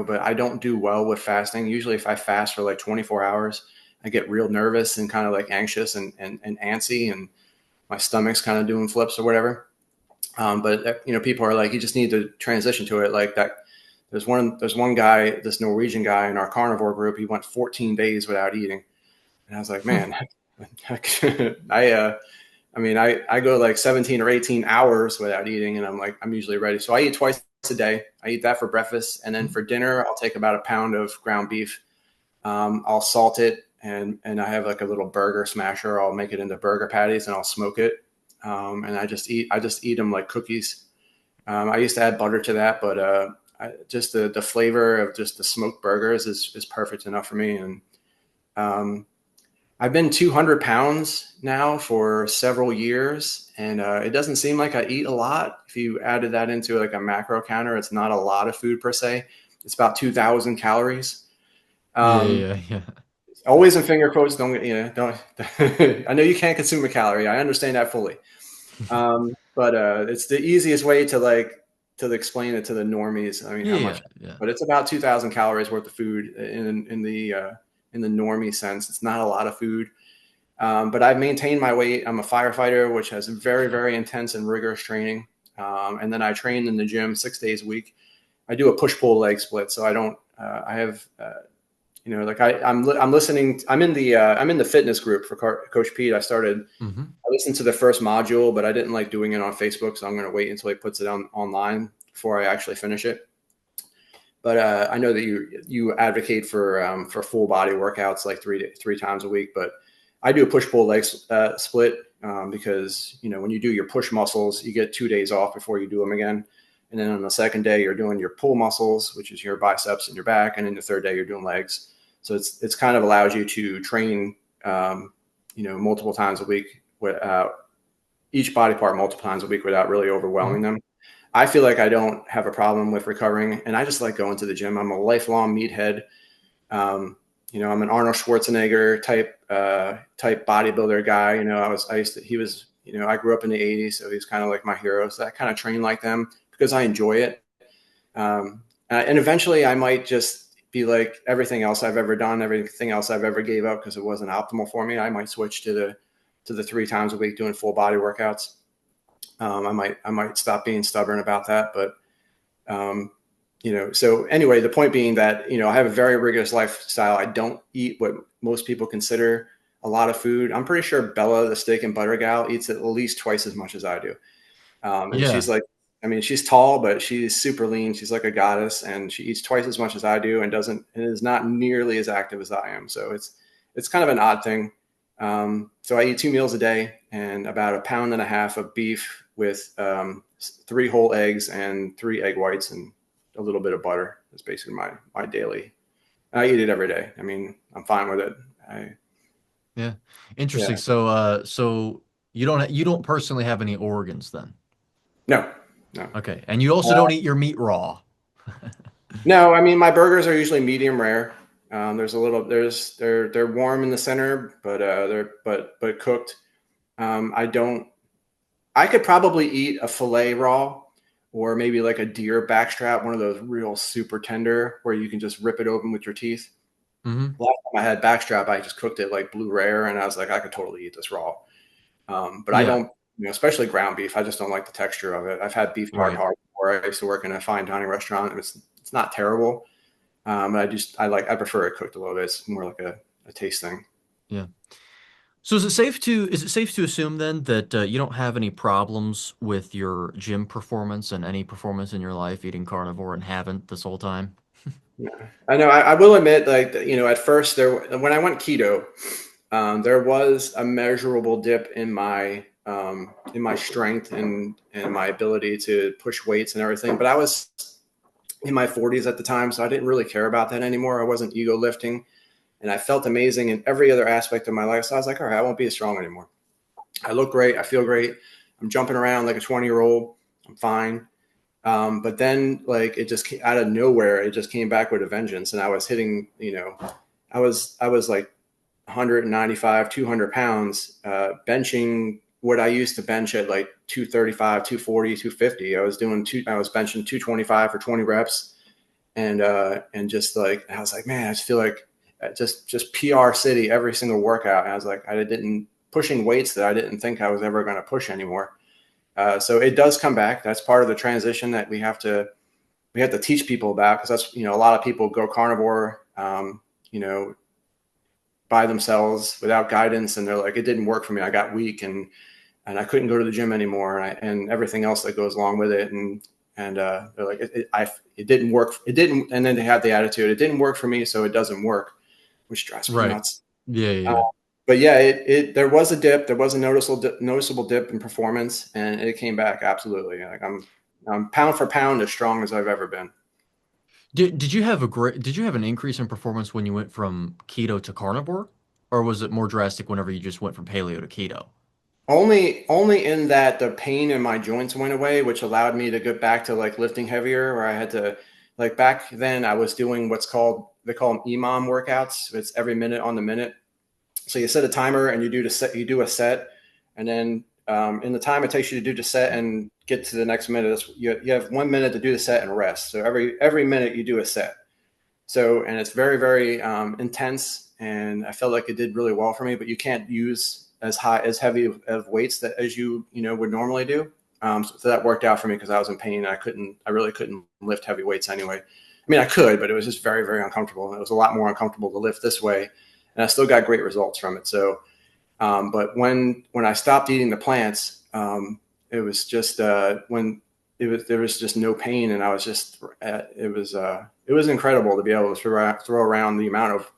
but I don't do well with fasting. Usually if I fast for like 24 hours, I get real nervous and kind of like anxious and antsy, and my stomach's kind of doing flips or whatever. But people are like, you just need to transition to it. Like there's one guy, this Norwegian guy in our carnivore group. He went 14 days without eating, and I was like, man, I go like 17 or 18 hours without eating, and I'm usually ready. So I eat twice a day. I eat that for breakfast, and then for dinner, I'll take about a pound of ground beef. I'll salt it, and I have like a little burger smasher. I'll make it into burger patties, and I'll smoke it. And I just eat them like cookies. I used to add butter to that, but just the flavor of just the smoked burgers is perfect enough for me. And um, I've been 200 pounds now for several years, and it doesn't seem like I eat a lot. If you added that into like a macro counter, it's not a lot of food per se. It's about 2,000 calories.
Yeah,
Um,
yeah, yeah.
Always in finger quotes. Don't get, don't. I know you can't consume a calorie. I understand that fully. But it's the easiest way to explain it to the normies. I mean, how
Yeah,
much?
yeah.
But it's about 2,000 calories worth of food in the normie sense. It's not a lot of food. But I've maintained my weight. I'm a firefighter, which has very, very intense and rigorous training. And then I train in the gym 6 days a week. I do a push pull leg split, so I don't. I have like I'm listening. I'm in the fitness group for Coach Pete.
Hmm.
I listened to the first module, but I didn't like doing it on Facebook, so I'm going to wait until he puts it online before I actually finish it. But I know that you advocate for full body workouts like three times a week, but I do a push pull leg split because when you do your push muscles, you get 2 days off before you do them again, and then on the second day you're doing your pull muscles, which is your biceps and your back, and then the third day you're doing legs. So it's kind of allows you to train multiple times a week without each body part multiple times a week without really overwhelming
Hmm.
them. I feel like I don't have a problem with recovering, and I just like going to the gym. I'm a lifelong meathead. I'm an Arnold Schwarzenegger type bodybuilder guy. I grew up in the '80s, so he's kind of like my hero. So I kind of train like them because I enjoy it. And eventually, I might just be like everything else I've ever done, everything else I've ever gave up because it wasn't optimal for me. I might switch to the 3 times a week doing full body workouts. I might stop being stubborn about that, but so anyway, the point being that I have a very rigorous lifestyle. I don't eat what most people consider a lot of food. I'm pretty sure Bella, the steak and butter gal, eats at least twice as much as I do. And she's
Yeah,
like, I mean, she's tall, but she's super lean. She's like a goddess, and she eats twice as much as I do, and is not nearly as active as I am. So it's kind of an odd thing. So I eat 2 meals a day and about a pound and a half of beef with 3 whole eggs and 3 egg whites and a little bit of butter. That's basically my daily. I eat it every day. I mean, I'm fine with it.
yeah. Interesting.
Yeah.
So you don't personally have any organs then?
No, no.
Okay. And you also don't eat your meat raw.
No, I mean my burgers are usually medium rare. They're warm in the center, but they're but cooked. I don't. I could probably eat a fillet raw, or maybe like a deer backstrap, one of those real super tender where you can just rip it open with your teeth.
Hmm.
Last time I had backstrap, I just cooked it like blue rare, and I was like, I could totally eat this raw. But I
Yeah,
don't, especially ground beef. I just don't like the texture of it. I've had beef
right.
tartare before. I used to work in a fine dining restaurant. It's not terrible. But I prefer it cooked a little bit. It's more like a taste thing.
Yeah. So is it safe to assume then that you don't have any problems with your gym performance and any performance in your life eating carnivore and haven't this whole time?
Yeah. I know. I will admit, like at first when I went keto, there was a measurable dip in my strength and my ability to push weights and everything. But I was in my 40s at the time, so I didn't really care about that anymore. I wasn't ego lifting, and I felt amazing in every other aspect of my life. So I was like, all right, I won't be as strong anymore. I look great. I feel great. I'm jumping around like a 20-year-old. I'm fine. But then, like, it just came out of nowhere. It just came back with a vengeance, and I was hitting. I was like 195, 200 pounds, benching what I used to bench at like 235, 240, 250. I was benching 225 for 20 reps, and just like I was like, man, I just feel like just PR city every single workout. And I was like, I didn't pushing weights that I didn't think I was ever going to push anymore. So it does come back. That's part of the transition that we have to we have to teach people about, because that's, a lot of people go carnivore, you know, by themselves without guidance, and they're like, it didn't work for me. I got weak, and I couldn't go to the gym anymore, and everything else that goes along with it, and they're like, it didn't work, it didn't, and then they have the attitude, it didn't work for me, so it doesn't work, which drives me
Right.
nuts.
Yeah, yeah,
Uh,
yeah.
but yeah, there was a dip, there was a noticeable dip in performance, and it came back absolutely. Like I'm pound for pound as strong as I've ever been.
Did you have did you have an increase in performance when you went from keto to carnivore? Or was it more drastic whenever you just went from paleo to keto?
Only in that the pain in my joints went away, which allowed me to get back to like lifting heavier, where I had to, like, back then I was doing what's called, they call them EMOM workouts. It's every minute on the minute. So you set a timer and you do a set, and then in the time it takes you to do the set and get to the next minute, you have 1 minute to do the set and rest. So every minute you do a set. So, and it's very, very intense, and I felt like it did really well for me. But you can't use as heavy of weights that as you would normally do. So that worked out for me because I was in pain. I really couldn't lift heavy weights anyway. I mean, I could, but it was just very, very uncomfortable, and it was a lot more uncomfortable to lift this way. And I still got great results from it. So, but when I stopped eating the plants, it was just when there was just no pain, and I was just it was incredible to be able to throw around the amount of,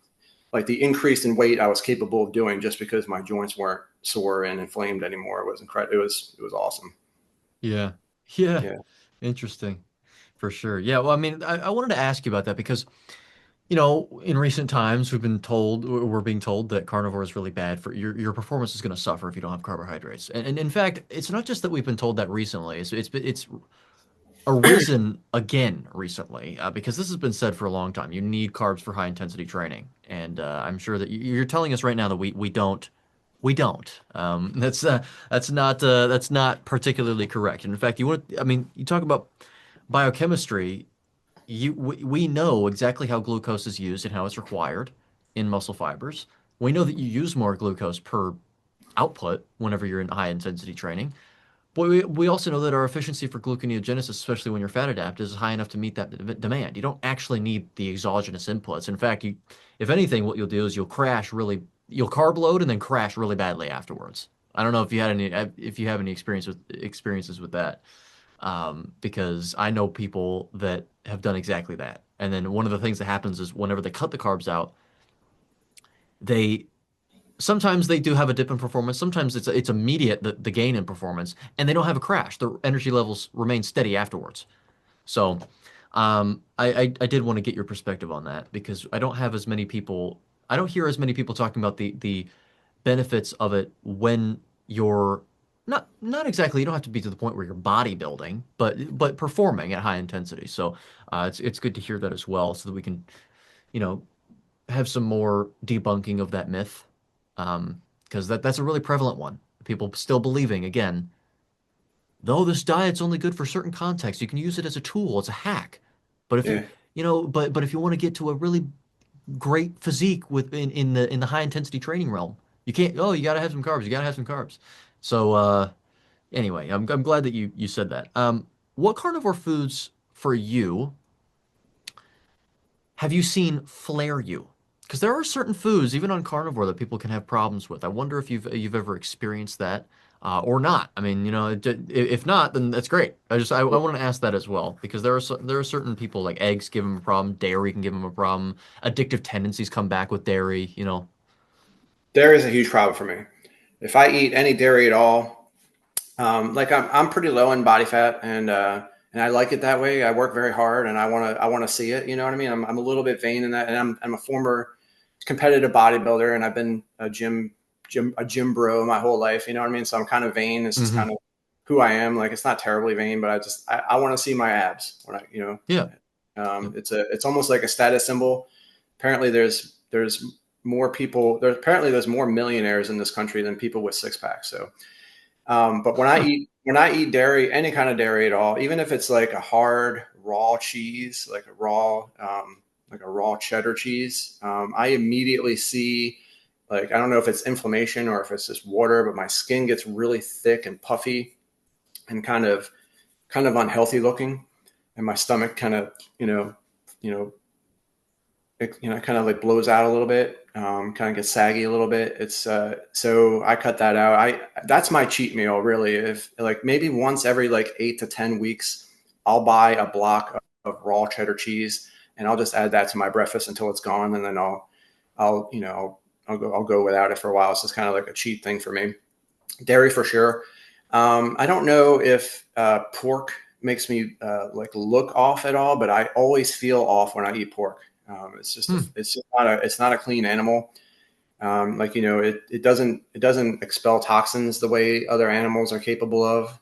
like, the increase in weight I was capable of doing just because my joints weren't sore and inflamed anymore. It was incredible. It was awesome.
Yeah. Yeah.
Yeah.
Interesting. For sure. Yeah. Well, I mean, I wanted to ask you about that because, in recent times, we're being told that carnivore is really bad for your performance is going to suffer if you don't have carbohydrates. And in fact, it's not just that we've been told that recently. It's arisen again recently because this has been said for a long time. You need carbs for high intensity training, and I'm sure that you're telling us right now that we don't. That's not particularly correct. And in fact, I mean, you talk about biochemistry. We know exactly how glucose is used and how it's required in muscle fibers. We know that you use more glucose per output whenever you're in high intensity training. But we also know that our efficiency for gluconeogenesis, especially when you're fat adapted, is high enough to meet that demand. You don't actually need the exogenous inputs. In fact, if anything, what you'll do is you'll carb load and then crash really badly afterwards. I don't know if you have any experiences with that, because I know people that have done exactly that. And then one of the things that happens is whenever they cut the carbs out, they sometimes they do have a dip in performance. Sometimes it's immediate the gain in performance, and they don't have a crash. The energy levels remain steady afterwards. So, I did want to get your perspective on that because I don't have as many people. I don't hear as many people talking about the benefits of it when you're not exactly. You don't have to be to the point where you're bodybuilding, but performing at high intensity. So, it's good to hear that as well, so that we can you know have some more debunking of that myth, because that's a really prevalent one. People still believing, again, though this diet's only good for certain contexts, you can use it as a tool, it's a hack. But if you,
Yeah.
but if you want to get to a really great physique in the high intensity training realm, you can't. Oh, you got to have some carbs. You got to have some carbs. So anyway, I'm glad that you said that. What carnivore foods for you have you seen flare you? Because there are certain foods, even on carnivore, that people can have problems with. I wonder if you've ever experienced that, or not. I mean, if not, then that's great. I want to ask that as well because there are certain people like eggs give them a problem, dairy can give them a problem, addictive tendencies come back with dairy.
Dairy is a huge problem for me. If I eat any dairy at all, like I'm pretty low in body fat, and I like it that way. I work very hard, and I want to see it. You know what I mean? I'm a little bit vain in that, and I'm a former competitive bodybuilder, and I've been a gym bro my whole life. You know what I mean? So I'm kind of vain. It's just kind
Hmm.
of who I am. Like, it's not terribly vain, but I want to see my abs when
Yeah. Yep.
it's almost like a status symbol. Apparently, there's more people. There's more millionaires in this country than people with six packs. So, but
Huh.
when I eat dairy, any kind of dairy at all, even if it's like a hard raw cheese, like a raw cheddar cheese, I immediately see, like, I don't know if it's inflammation or if it's just water, but my skin gets really thick and puffy and kind of unhealthy looking. and my stomach kind of, you know, kind of like blows out a little bit, kind of gets saggy a little bit. It's so I cut that out. That's my cheat meal really. If like maybe once every like 8 to 10 weeks, I'll buy a block of raw cheddar cheese and I'll just add that to my breakfast until it's gone, and then I'll go without it for a while. It's just kind of like a cheat thing for me. Dairy for sure. I don't know if pork makes me like look off at all, but I always feel off when I eat pork.
Hmm.
It's not a clean animal. Like it doesn't expel toxins the way other animals are capable of.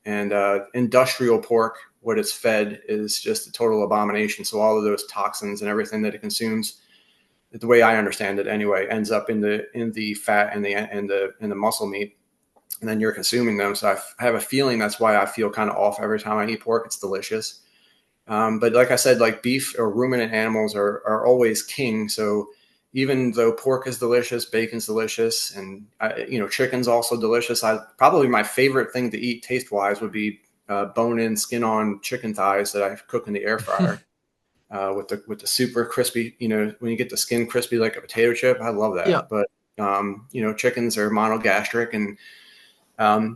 And industrial pork, what it's fed, is just a total abomination. So all of those toxins and everything that it consumes, the way I understand it anyway, ends up in the fat and the muscle meat, and then you're consuming them. So I have a feeling that's why I feel kind of off every time I eat pork. It's delicious. But like I said, like beef or ruminant animals are always king. So even though pork is delicious, bacon's delicious, and chicken's also delicious. Probably my favorite thing to eat taste wise would be bone-in, skin-on chicken thighs that I cook in the air fryer with the super crispy. When you get the skin crispy like a potato chip, I love that.
Yeah.
But chickens are monogastric, and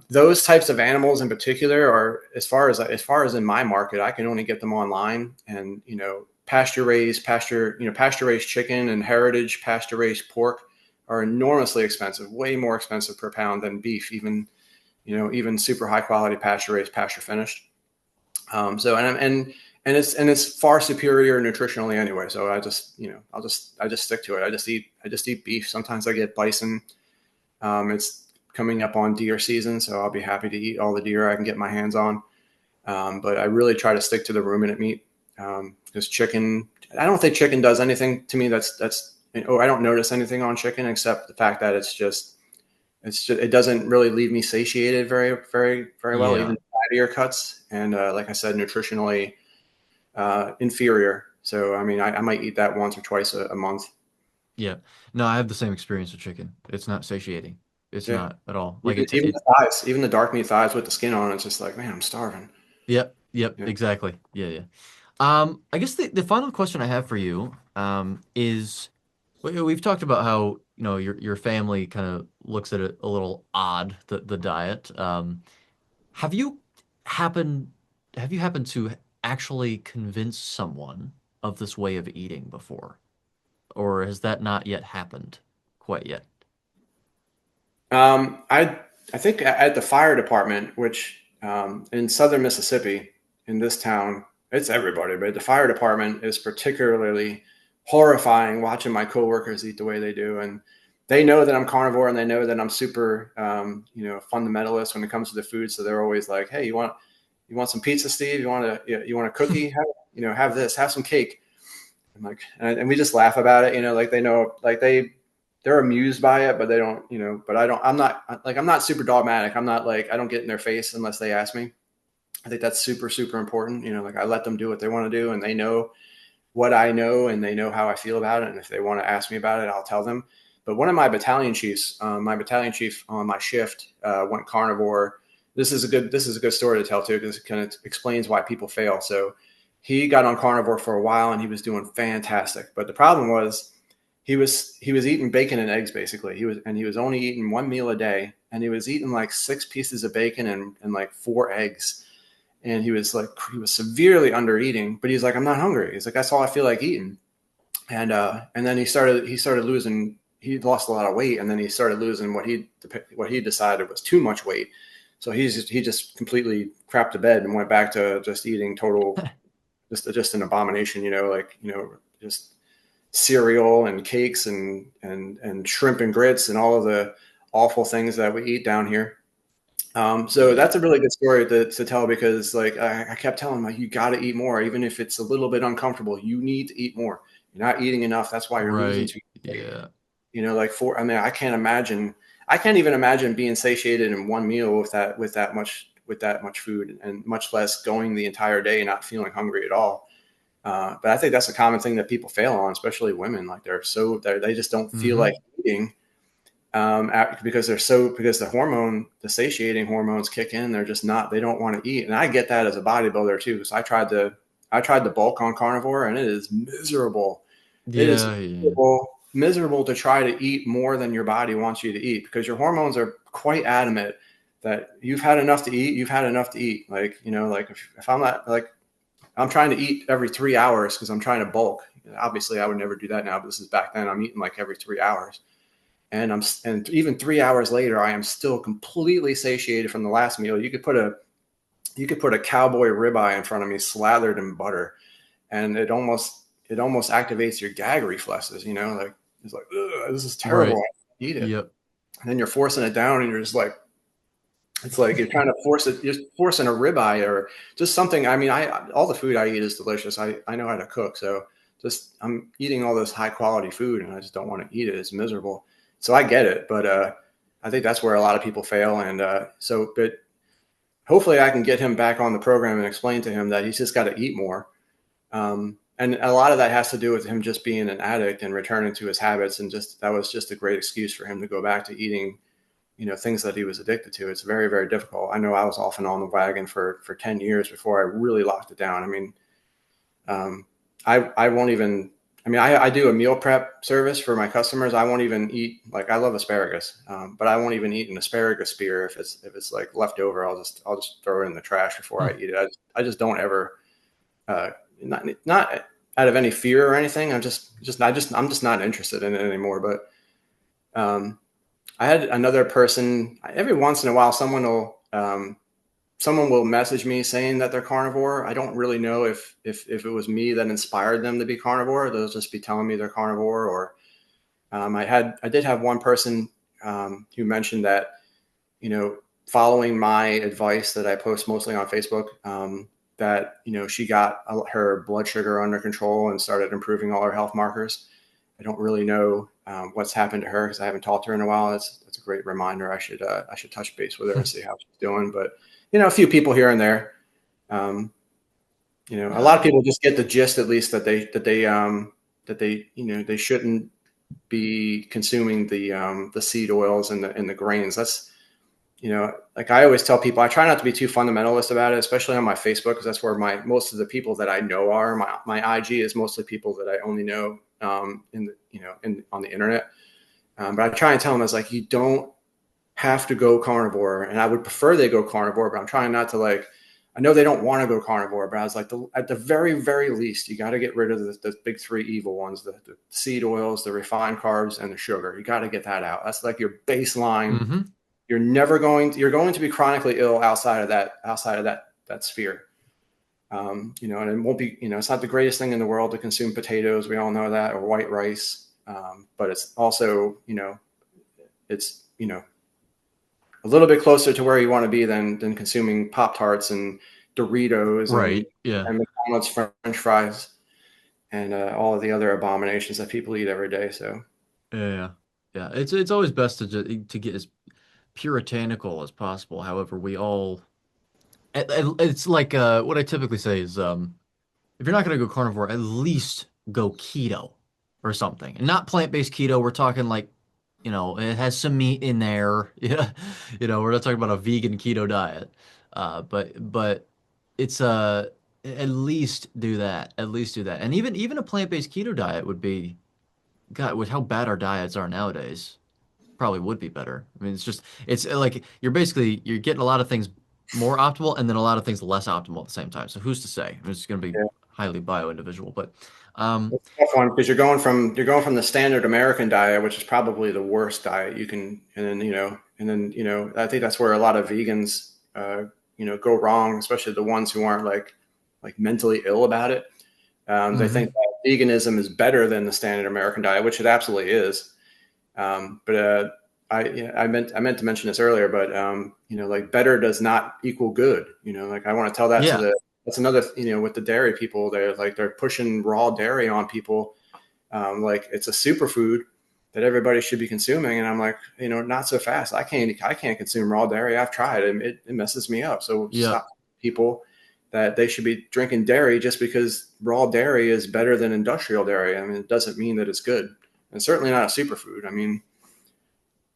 those types of animals in particular are, as far as in my market, I can only get them online. And pasture raised chicken and heritage pasture raised pork are enormously expensive, way more expensive per pound than beef, even super high quality pasture raised, pasture finished. So and it's far superior nutritionally anyway. So I just stick to it. I just eat beef. Sometimes I get bison. It's coming up on deer season, so I'll be happy to eat all the deer I can get my hands on. But I really try to stick to the ruminant meat, because chicken. I don't think chicken does anything to me. I don't notice anything on chicken except the fact that it doesn't really leave me satiated very very very well.
Yeah.
Even fattier cuts, and like I said, nutritionally inferior. So I mean, I might eat that once or twice a month.
Yeah. No, I have the same experience with chicken. It's not satiating. It's
Yeah.
not at all. Like
Even the thighs, even the dark meat thighs with the skin on, it's just like, man, I'm starving.
yep, yep,
Yeah.
exactly. Yeah, yeah. I guess the final question I have for you, is we've talked about how, your family kind of looks at it a little odd, the diet. Have you happened have you happened to actually convince someone of this way of eating before? Or has that not yet happened quite yet?
I think at the fire department, which in southern Mississippi, in this town, it's everybody, but the fire department is particularly horrifying watching my coworkers eat the way they do. And they know that I'm carnivore, and they know that I'm super, fundamentalist when it comes to the food. So they're always like, "Hey, you want some pizza, Steve? You want a cookie? Have this, have some cake." I'm like, and we just laugh about it, like they know, like they're amused by it, but they don't, but I'm not super dogmatic. I'm not like, I don't get in their face unless they ask me. I think that's super, super important. Like I let them do what they want to do, and they know what I know, and they know how I feel about it. And if they want to ask me about it, I'll tell them. But one of my battalion chief on my shift went carnivore. This is a good story to tell too, because it kind of explains why people fail. So he got on carnivore for a while, and he was doing fantastic. But the problem was he was eating bacon and eggs basically. He was only eating one meal a day, and he was eating like 6 pieces of bacon and like 4 eggs. And he was severely under eating, but he's like, I'm not hungry. He's like, that's all I feel like eating. And then he started losing. He lost a lot of weight, and then he started losing what he decided was too much weight. So he just completely crapped to bed and went back to just eating total, just an abomination. Just cereal and cakes and shrimp and grits and all of the awful things that we eat down here. So
Yeah.
that's a really good story to tell, because like I kept telling him, like, you got to eat more, even if it's a little bit uncomfortable. You need to eat more. You're not eating enough. That's why you're losing
Right.
too much weight.
Yeah.
I mean, I can't even imagine being satiated in one meal with that much food, and much less going the entire day and not feeling hungry at all. But I think that's a common thing that people fail on, especially women. Like they just don't feel like
Hmm.
eating. because the satiating hormones kick in. They're just not, they don't want to eat. And I get that as a bodybuilder too, because I tried the bulk on carnivore, and it is miserable. It is
Yeah, yeah.
miserable to try to eat more than your body wants you to eat, because your hormones are quite adamant that you've had enough to eat. You've had enough to eat. Like, like if I'm not, like, I'm trying to eat every 3 hours because I'm trying to bulk. Obviously, I would never do that now, but this is back then. I'm eating like every 3 hours, and even 3 hours later, I am still completely satiated from the last meal. You could put a cowboy ribeye in front of me, slathered in butter, and it almost activates your gag reflexes. Like, it's like, ugh, this is terrible.
Right.
I can't eat it.
Yep.
And then you're forcing it down, and you're just like, it's like you're trying to force it. You're forcing a ribeye or just something. I mean, all the food I eat is delicious. I know how to cook, so just I'm eating all this high quality food, and I just don't want to eat it. It's miserable. So I get it, but I think that's where a lot of people fail. And but hopefully, I can get him back on the program and explain to him that he's just got to eat more. And a lot of that has to do with him just being an addict and returning to his habits, and just that was just a great excuse for him to go back to eating things that he was addicted to. It's very, very difficult. I know I was off and on the wagon for 10 years before I really locked it down. I mean, I won't even, I do a meal prep service for my customers. I won't even eat, like, I love asparagus, but I won't even eat an asparagus spear. If it's like left over, I'll just throw it in the trash before I
Hmm.
eat it. I just don't ever, uh, not out of any fear or anything. I'm just not interested in it anymore. But, I had another person. Every once in a while, someone will message me saying that they're carnivore. I don't really know if it was me that inspired them to be carnivore. They'll just be telling me they're carnivore. Or I did have one person who mentioned that, following my advice that I post mostly on Facebook, that she got her blood sugar under control and started improving all her health markers. I don't really know what's happened to her because I haven't talked to her in a while. That's a great reminder. I should touch base with her and see how she's doing. But a few people here and there. Um, a lot of
Yeah.
people just get the gist, at least, that they shouldn't be consuming the seed oils and the grains. That's like I always tell people, I try not to be too fundamentalist about it, especially on my Facebook, because that's where most of the people that I know are. My IG is mostly people that I only know on the internet. But I try and tell them, it's like, you don't have to go carnivore, and I would prefer they go carnivore, but I'm trying not to, like, I know they don't want to go carnivore, but I was like, at the very, very least, you got to get rid of the big three evil ones: the seed oils, the refined carbs, and the sugar. You got to get that out. That's like your baseline.
Hmm.
You're going to be chronically ill outside of that sphere. And it won't be, it's not the greatest thing in the world to consume potatoes. We all know that, or white rice. But it's also, it's, a little bit closer to where you want to be than consuming Pop Tarts and Doritos and,
Right. Yeah.
and McDonald's French fries and all of the other abominations that people eat every day. So,
Yeah. Yeah. It's always best to get as puritanical as possible. However, we all it's like what I typically say is if you're not gonna go carnivore, at least go keto or something. And not plant-based keto. We're talking like, it has some meat in there. Yeah. We're not talking about a vegan keto diet. But it's at least do that. At least do that. And even a plant-based keto diet would be, God, with how bad our diets are nowadays, probably would be better. I mean, it's like you're getting a lot of things more optimal and then a lot of things less optimal at the same time. So who's to say? I mean, it's going to be
yeah.
highly bio-individual, but um,
It's a tough one, because you're going from the standard American diet, which is probably the worst diet you can, and then I think that's where a lot of vegans go wrong, especially the ones who aren't like mentally ill about it. They think
mhm.
that veganism is better than the standard American diet, which it absolutely is. But I meant to mention this earlier, but like, better does not equal good. Like, I want to tell that to
Yeah,
the that's another, with the dairy people. They're pushing raw dairy on people, like it's a superfood that everybody should be consuming. And I'm like, not so fast. I can't consume raw dairy. I've tried, and it messes me up. So
yeah,
stop people that they should be drinking dairy just because raw dairy is better than industrial dairy. I mean, it doesn't mean that it's good, and certainly not a superfood. I mean,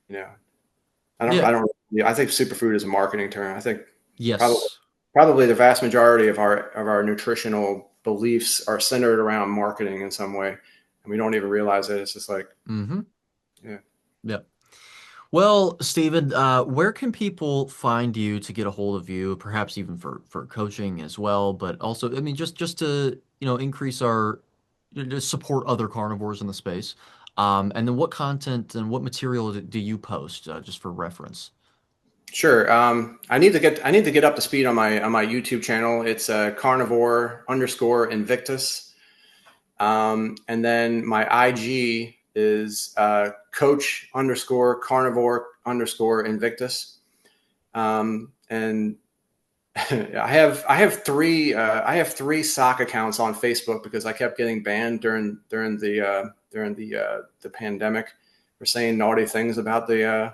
You know,
Yeah.
I don't. Yeah, I think superfood is a marketing term. I think probably
Yes.
probably the vast majority of our nutritional beliefs are centered around marketing in some way, and we don't even realize it. It's just like,
Mm-hmm.
yeah.
Yep. Well, Stephen, where can people find you to get a hold of you, perhaps even for coaching as well, but also, I mean, just to, increase our, to support other carnivores in the space. And then what content and what material do you post, just for reference?
Sure. I need to get up to speed on my YouTube channel. It's carnivore underscore Invictus. And then my IG is coach underscore carnivore underscore Invictus. And I have three sock accounts on Facebook because I kept getting banned during the pandemic for saying naughty things about the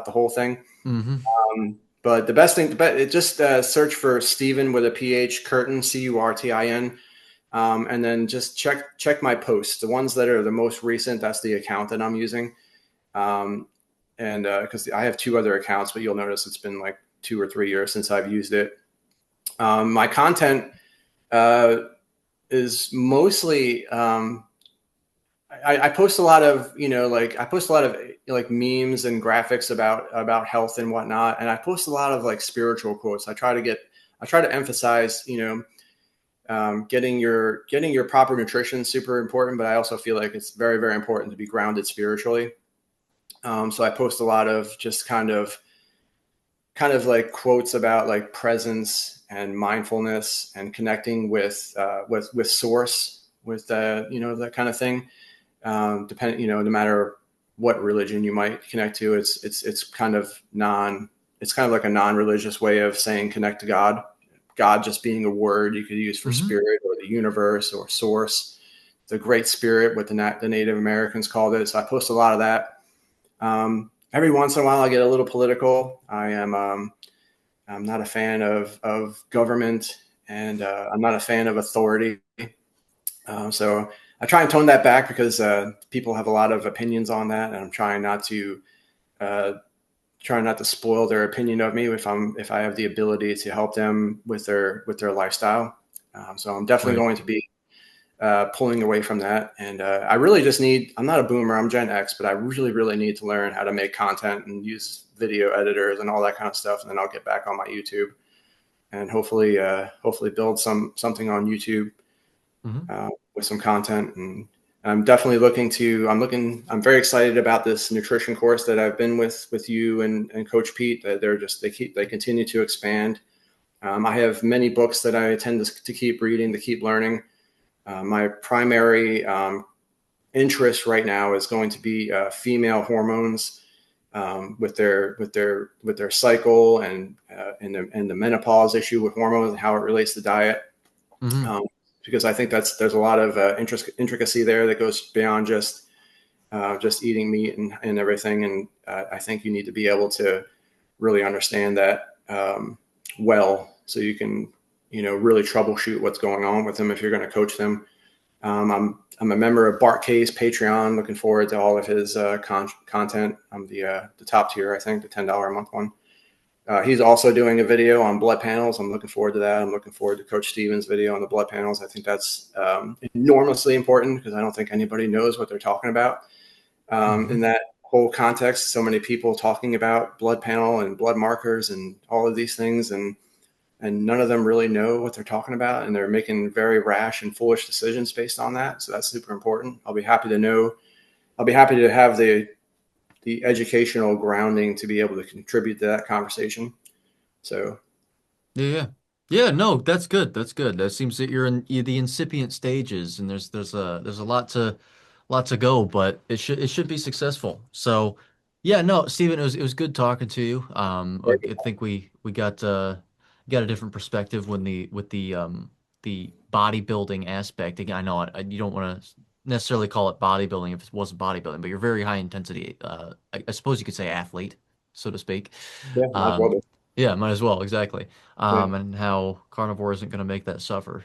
whole thing.
Mm-hmm.
But the best thing, but it just search for Stephen with a PH Curtin, Curtin, and then just check my posts. The ones that are the most recent, that's the account that I'm using. Um, and because I have two other accounts, but you'll notice it's been like 2 or 3 years since I've used it. My content uh, is mostly I post a lot of like I post a lot of like memes and graphics about health and whatnot, and I post a lot of like spiritual quotes. I try to emphasize getting your proper nutrition is super important, but I also feel like it's very very important to be grounded spiritually. So I post a lot of just kind of like quotes about like presence and mindfulness and connecting with source with that kind of thing. Depending, no matter what religion you might connect to, it's kind of like a non-religious way of saying connect to God. God just being a word you could use for
Mm-hmm.
spirit or the universe or source, the great spirit, what the Native Americans called it. So I post a lot of that. Every once in a while, I get a little political. I'm not a fan of government, and I'm not a fan of authority. So I try and tone that back because people have a lot of opinions on that, and I'm uh, trying not to spoil their opinion of me if I have the ability to help them with their lifestyle. So I'm definitely
Right.
going to be pulling away from that. And I really just need. I'm not a boomer. I'm Gen X, but I really really need to learn how to make content and use video editors and all that kind of stuff. And then I'll get back on my YouTube and hopefully build something on YouTube
Mm-hmm.
with some content. And I'm definitely I'm very excited about this nutrition course that I've been with you and Coach Pete. They continue to expand. I have many books that I tend to keep reading, to keep learning. My primary interest right now is going to be female hormones with their cycle and the menopause issue with hormones and how it relates to diet.
Mm-hmm.
Um, because I think there's a lot of intricacy there that goes beyond just eating meat and everything. And I think you need to be able to really understand that well, so you can really troubleshoot what's going on with them if you're going to coach them. I'm a member of Bart K's Patreon. Looking forward to all of his content. I'm the top tier, I think, the $10 a month one. He's also doing a video on blood panels. I'm looking forward to that. I'm looking forward to Coach Stevens' video on the blood panels. I think that's enormously important because I don't think anybody knows what they're talking about.
Mm-hmm.
In that whole context, so many people talking about blood panel and blood markers and all of these things, and none of them really know what they're talking about, and they're making very rash and foolish decisions based on that. So that's super important. I'll be happy to know. I'll be happy to have the educational grounding to be able to contribute to that conversation. So
Yeah, yeah. Yeah, no, that's good. That's good. That seems that you're the incipient stages and there's a lot to go, but it should be successful. So, yeah, no, Stephen, it was good talking to you. I think we got a different perspective when the bodybuilding aspect. Again, I know you don't want to necessarily call it bodybuilding if it wasn't bodybuilding, but you're very high intensity. I suppose you could say athlete, so to speak.
yeah, might as well
Um,
do.
yeah, might as well, exactly.
Yeah,
And how carnivore isn't going to make that suffer,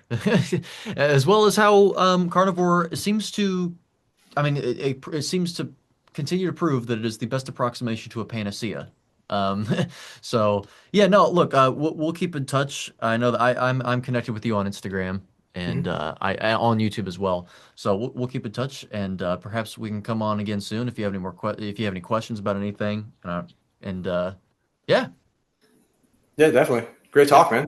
as well as how carnivore seems to, I mean, it seems to continue to prove that it is the best approximation to a panacea. Um, so yeah, no, look, we'll keep in touch. I know that I'm connected with you on Instagram and
Mhm.
I on YouTube as well. So we'll keep in touch and perhaps we can come on again soon if you have any if you have any questions about anything. And yeah,
Yeah, definitely. Great
yep.
talk, man.